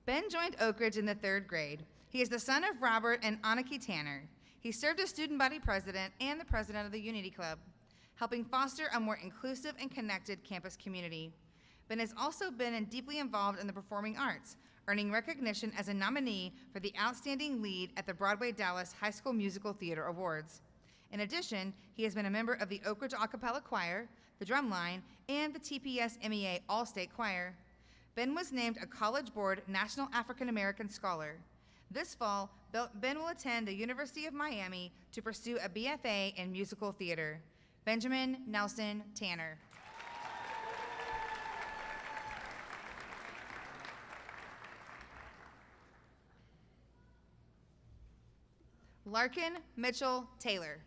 Ben joined Oakridge in the 3rd grade. He is the son of Robert and Anaki Tanner. He served as student body president and the president of the Unity Club, helping foster a more inclusive and connected campus community. Ben has also been deeply involved in the performing arts, earning recognition as a nominee for the Outstanding Lead at the Broadway Dallas High School Musical Theater Awards. In addition, he has been a member of the Oakridge A Cappella Choir, the Drumline, and the TPS MEA All-State Choir. Ben was named a College Board National African American Scholar. This fall, Ben will attend the University of Miami to pursue a BFA in musical theater. Benjamin Nelson Tanner. Larkin Mitchell Taylor.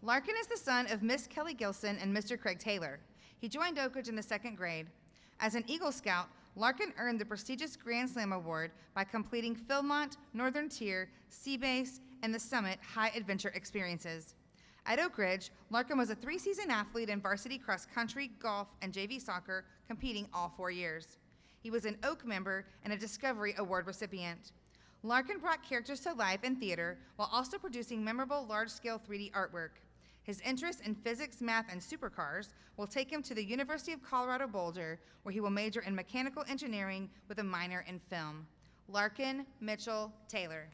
Larkin is the son of Miss Kelly Gilson and Mr. Craig Taylor. He joined Oakridge in the 2nd grade. As an Eagle Scout, Larkin earned the prestigious Grand Slam Award by completing Philmont, Northern Tier, Sea Base, and the Summit High Adventure experiences. At Oakridge, Larkin was a 3-season athlete in varsity cross country, golf, and JV soccer, competing all 4 years. He was an Oak member and a Discovery Award recipient. Larkin brought characters to life in theater while also producing memorable large-scale 3D artwork. His interest in physics, math, and supercars will take him to the University of Colorado Boulder, where he will major in mechanical engineering with a minor in film. Larkin Mitchell Taylor.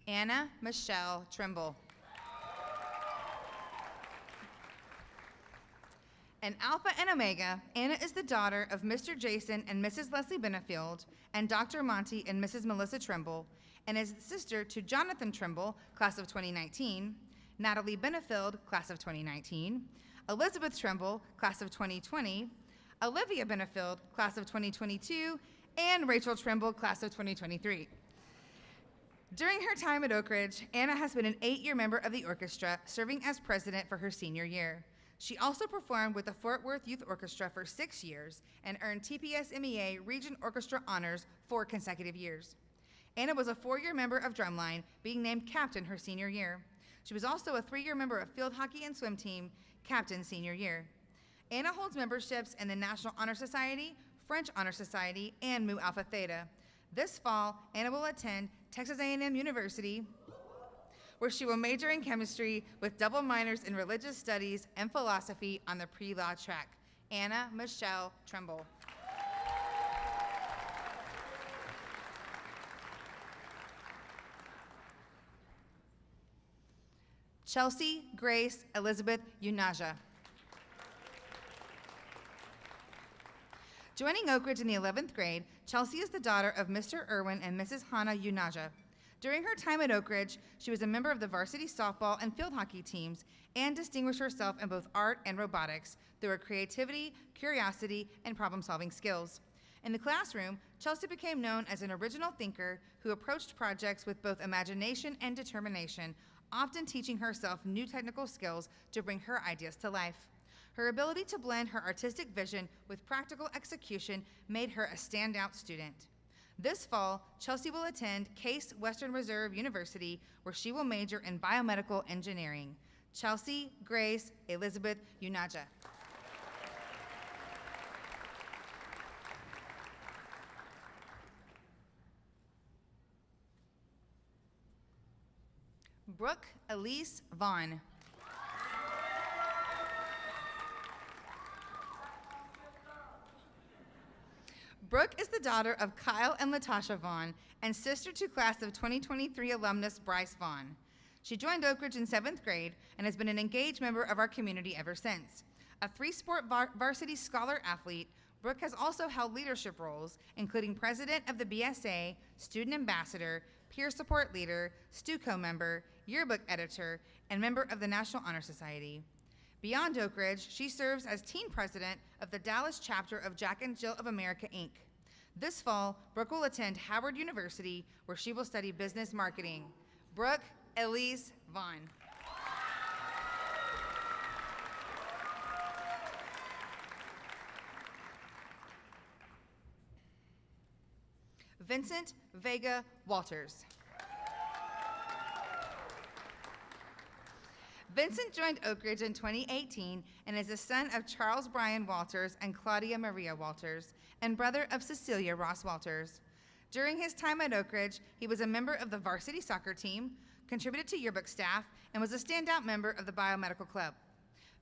Anna Michelle Trimble. An Alpha and Omega, Anna is the daughter of Mr. Jason and Mrs. Leslie Benefield and Dr. Monty and Mrs. Melissa Trimble, and is the sister to Jonathan Trimble, class of 2019, Natalie Benefield, class of 2019, Elizabeth Trimble, class of 2020, Olivia Benefield, class of 2022, and Rachel Trimble, class of 2023. During her time at Oakridge, Anna has been an 8-year member of the orchestra, serving as president for her senior year. She also performed with the Fort Worth Youth Orchestra for 6 years and earned TPS MEA Region Orchestra honors 4 consecutive years. Anna was a 4-year member of Drumline, being named captain her senior year. She was also a 3-year member of field hockey and swim team, captain senior year. Anna holds memberships in the National Honor Society, French Honor Society, and Mu Alpha Theta. This fall, Anna will attend Texas A&M University, where she will major in chemistry with double minors in religious studies and philosophy on the pre-law track. Anna Michelle Trimble. Chelsea Grace Elizabeth Unaja. Joining Oakridge in the 11th grade, Chelsea is the daughter of Mr. Irwin and Mrs. Hannah Unaja. During her time at Oakridge, she was a member of the varsity softball and field hockey teams and distinguished herself in both art and robotics through her creativity, curiosity, and problem-solving skills. In the classroom, Chelsea became known as an original thinker who approached projects with both imagination and determination, often teaching herself new technical skills to bring her ideas to life. Her ability to blend her artistic vision with practical execution made her a standout student. This fall, Chelsea will attend Case Western Reserve University, where she will major in biomedical engineering. Chelsea Grace Elizabeth Unaja. Brooke Elise Vaughn. Brooke is the daughter of Kyle and Latasha Vaughn and sister to class of 2023 alumnus Bryce Vaughn. She joined Oakridge in 7th grade and has been an engaged member of our community ever since. A 3-sport varsity scholar athlete, Brooke has also held leadership roles, including president of the BSA, student ambassador, peer support leader, STUCO member, yearbook editor, and member of the National Honor Society. Beyond Oakridge, she serves as team president of the Dallas chapter of Jack and Jill of America, Inc. This fall, Brooke will attend Howard University, where she will study business marketing. Brooke Elise Vaughn. Vincent Vega Walters. Vincent joined Oakridge in 2018 and is the son of Charles Brian Walters and Claudia Maria Walters, and brother of Cecilia Ross Walters. During his time at Oakridge, he was a member of the varsity soccer team, contributed to yearbook staff, and was a standout member of the biomedical club.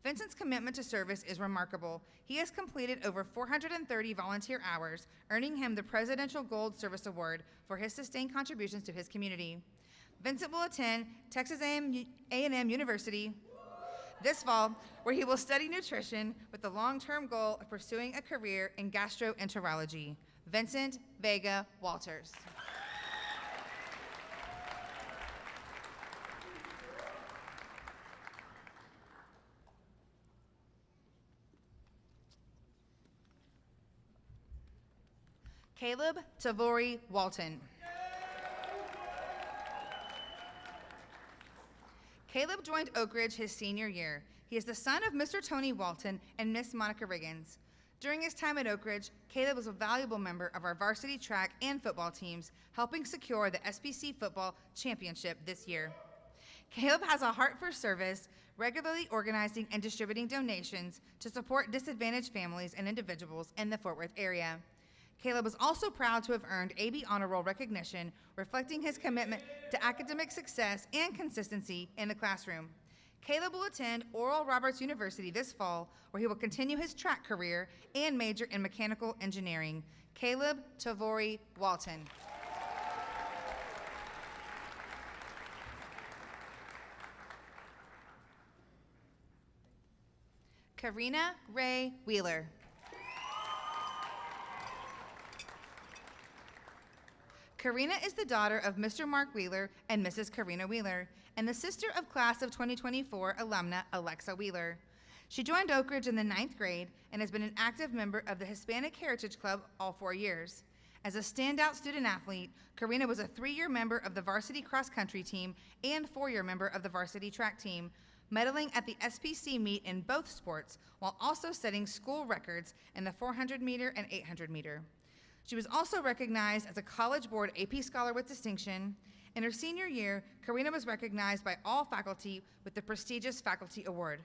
Vincent's commitment to service is remarkable. He has completed over 430 volunteer hours, earning him the Presidential Gold Service Award for his sustained contributions to his community. Vincent will attend Texas A&M University this fall, where he will study nutrition with the long-term goal of pursuing a career in gastroenterology. Vincent Vega Walters. Caleb Tavori Walton. Caleb joined Oakridge his senior year. He is the son of Mr. Tony Walton and Miss Monica Riggins. During his time at Oakridge, Caleb was a valuable member of our varsity track and football teams, helping secure the SBC football championship this year. Caleb has a heart for service, regularly organizing and distributing donations to support disadvantaged families and individuals in the Fort Worth area. Caleb is also proud to have earned AB Honor Roll recognition, reflecting his commitment to academic success and consistency in the classroom. Caleb will attend Oral Roberts University this fall, where he will continue his track career and major in mechanical engineering. Caleb Tavori Walton. Karina Ray Wheeler. Karina is the daughter of Mr. Mark Wheeler and Mrs. Karina Wheeler, and the sister of class of 2024 alumna Alexa Wheeler. She joined Oakridge in the 9th grade and has been an active member of the Hispanic Heritage Club all 4 years. As a standout student athlete, Karina was a 3-year member of the varsity cross country team and 4-year member of the varsity track team, medaling at the SPC meet in both sports while also setting school records in the 400 meter and 800 meter. She was also recognized as a College Board AP Scholar with distinction. In her senior year, Karina was recognized by all faculty with the prestigious Faculty Award.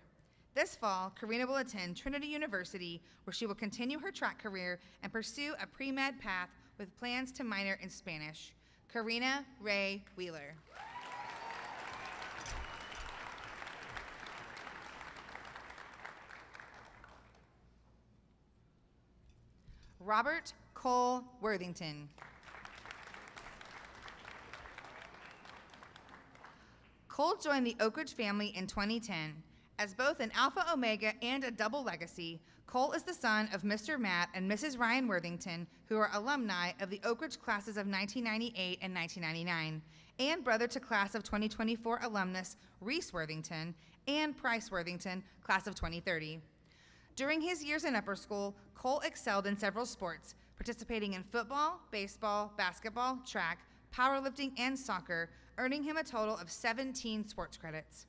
This fall, Karina will attend Trinity University, where she will continue her track career and pursue a pre-med path with plans to minor in Spanish. Karina Ray Wheeler. Robert Cole Worthington. Cole joined the Oakridge family in 2010. As both an Alpha Omega and a double legacy, Cole is the son of Mr. Matt and Mrs. Ryan Worthington, who are alumni of the Oakridge classes of 1998 and 1999, and brother to class of 2024 alumnus Reese Worthington and Price Worthington, class of 2030. During his years in upper school, Cole excelled in several sports, participating in football, baseball, basketball, track, powerlifting, and soccer, earning him a total of 17 sports credits.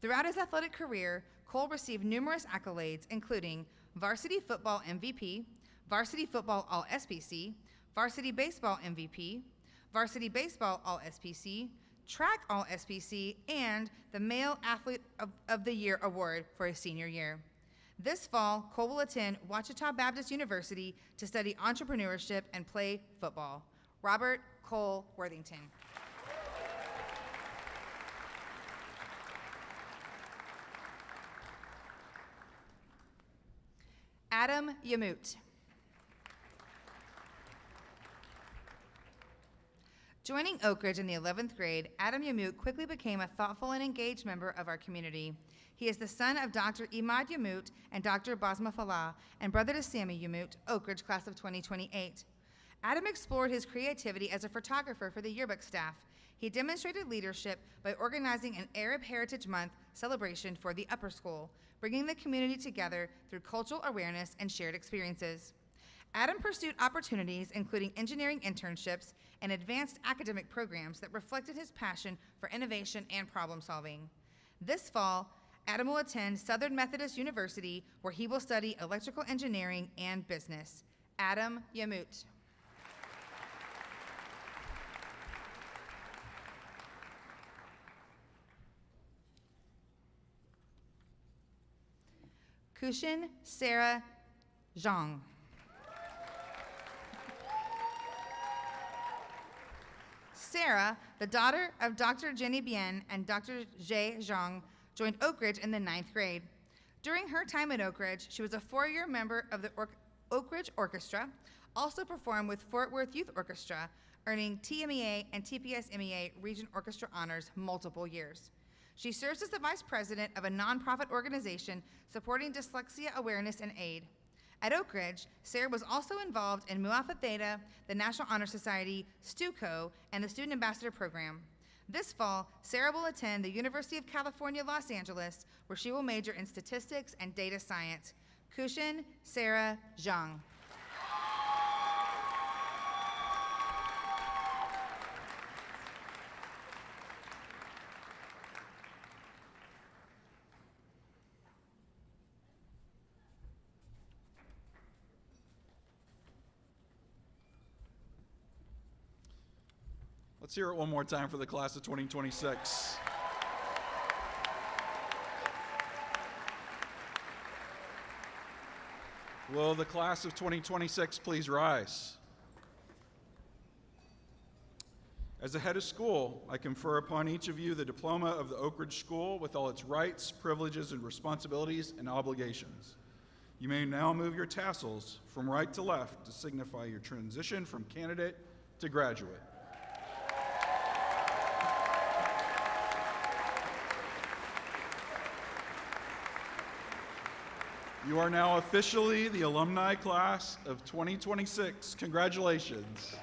Throughout his athletic career, Cole received numerous accolades, including varsity football MVP, varsity football All-SPC, varsity baseball MVP, varsity baseball All-SPC, track All-SPC, and the Male Athlete of the Year award for his senior year. This fall, Cole will attend Ouachita Baptist University to study entrepreneurship and play football. Robert Cole Worthington. Adam Yamut. Joining Oakridge in the 11th grade, Adam Yamut quickly became a thoughtful and engaged member of our community. He is the son of Dr. Imad Yamut and Dr. Basma Falah, and brother to Sammy Yamut, Oakridge class of 2028. Adam explored his creativity as a photographer for the yearbook staff. He demonstrated leadership by organizing an Arab Heritage Month celebration for the upper school, bringing the community together through cultural awareness and shared experiences. Adam pursued opportunities including engineering internships and advanced academic programs that reflected his passion for innovation and problem solving. This fall, Adam will attend Southern Methodist University, where he will study electrical engineering and business. Adam Yamut. Kushin Sarah Zhang. Sarah, the daughter of Dr. Jenny Bien and Dr. Jay Zhang, joined Oakridge in the 9th grade. During her time at Oakridge, she was a 4-year member of the Oakridge Orchestra, also performed with Fort Worth Youth Orchestra, earning TMEA and TPS-MEA Region Orchestra honors multiple years. She serves as the vice president of a nonprofit organization supporting dyslexia awareness and aid. At Oakridge, Sarah was also involved in Mu Alpha Theta, the National Honor Society, STUCO, and the Student Ambassador Program. This fall, Sarah will attend the University of California, Los Angeles, where she will major in statistics and data science. Kushin Sarah Zhang. Let's hear it one more time for the class of 2026. Will the class of 2026 please rise? As the head of school, I confer upon each of you the diploma of the Oakridge School with all its rights, privileges, and responsibilities and obligations. You may now move your tassels from right to left to signify your transition from candidate to graduate. You are now officially the alumni class of 2026. Congratulations.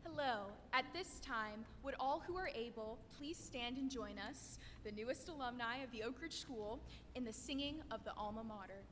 Hello. At this time, would all who are able please stand and join us, the newest alumni of the Oakridge School, in the singing of the alma mater.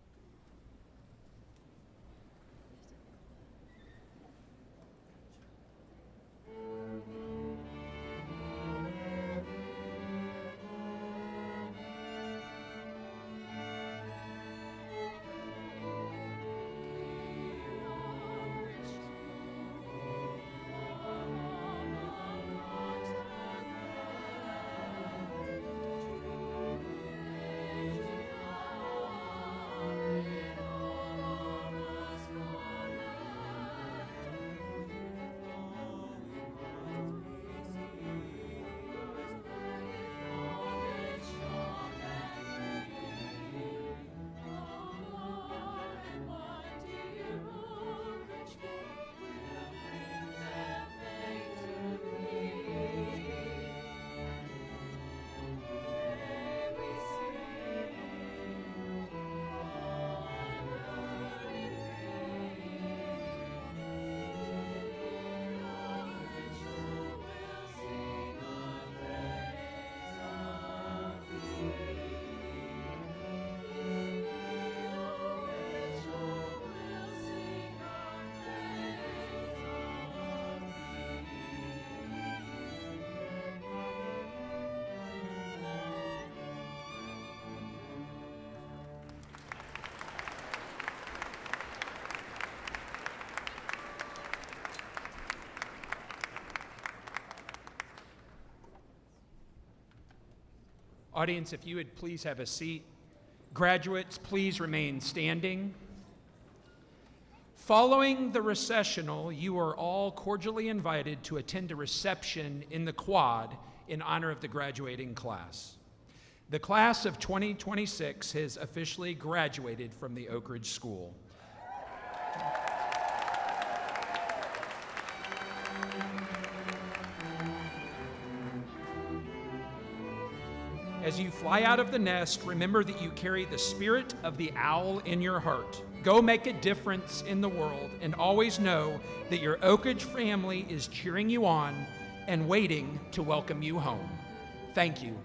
Audience, if you would please have a seat. Graduates, please remain standing. Following the recessional, you are all cordially invited to attend a reception in the quad in honor of the graduating class. The class of 2026 has officially graduated from the Oakridge School. As you fly out of the nest, remember that you carry the spirit of the owl in your heart. Go make a difference in the world, and always know that your Oakridge family is cheering you on and waiting to welcome you home. Thank you.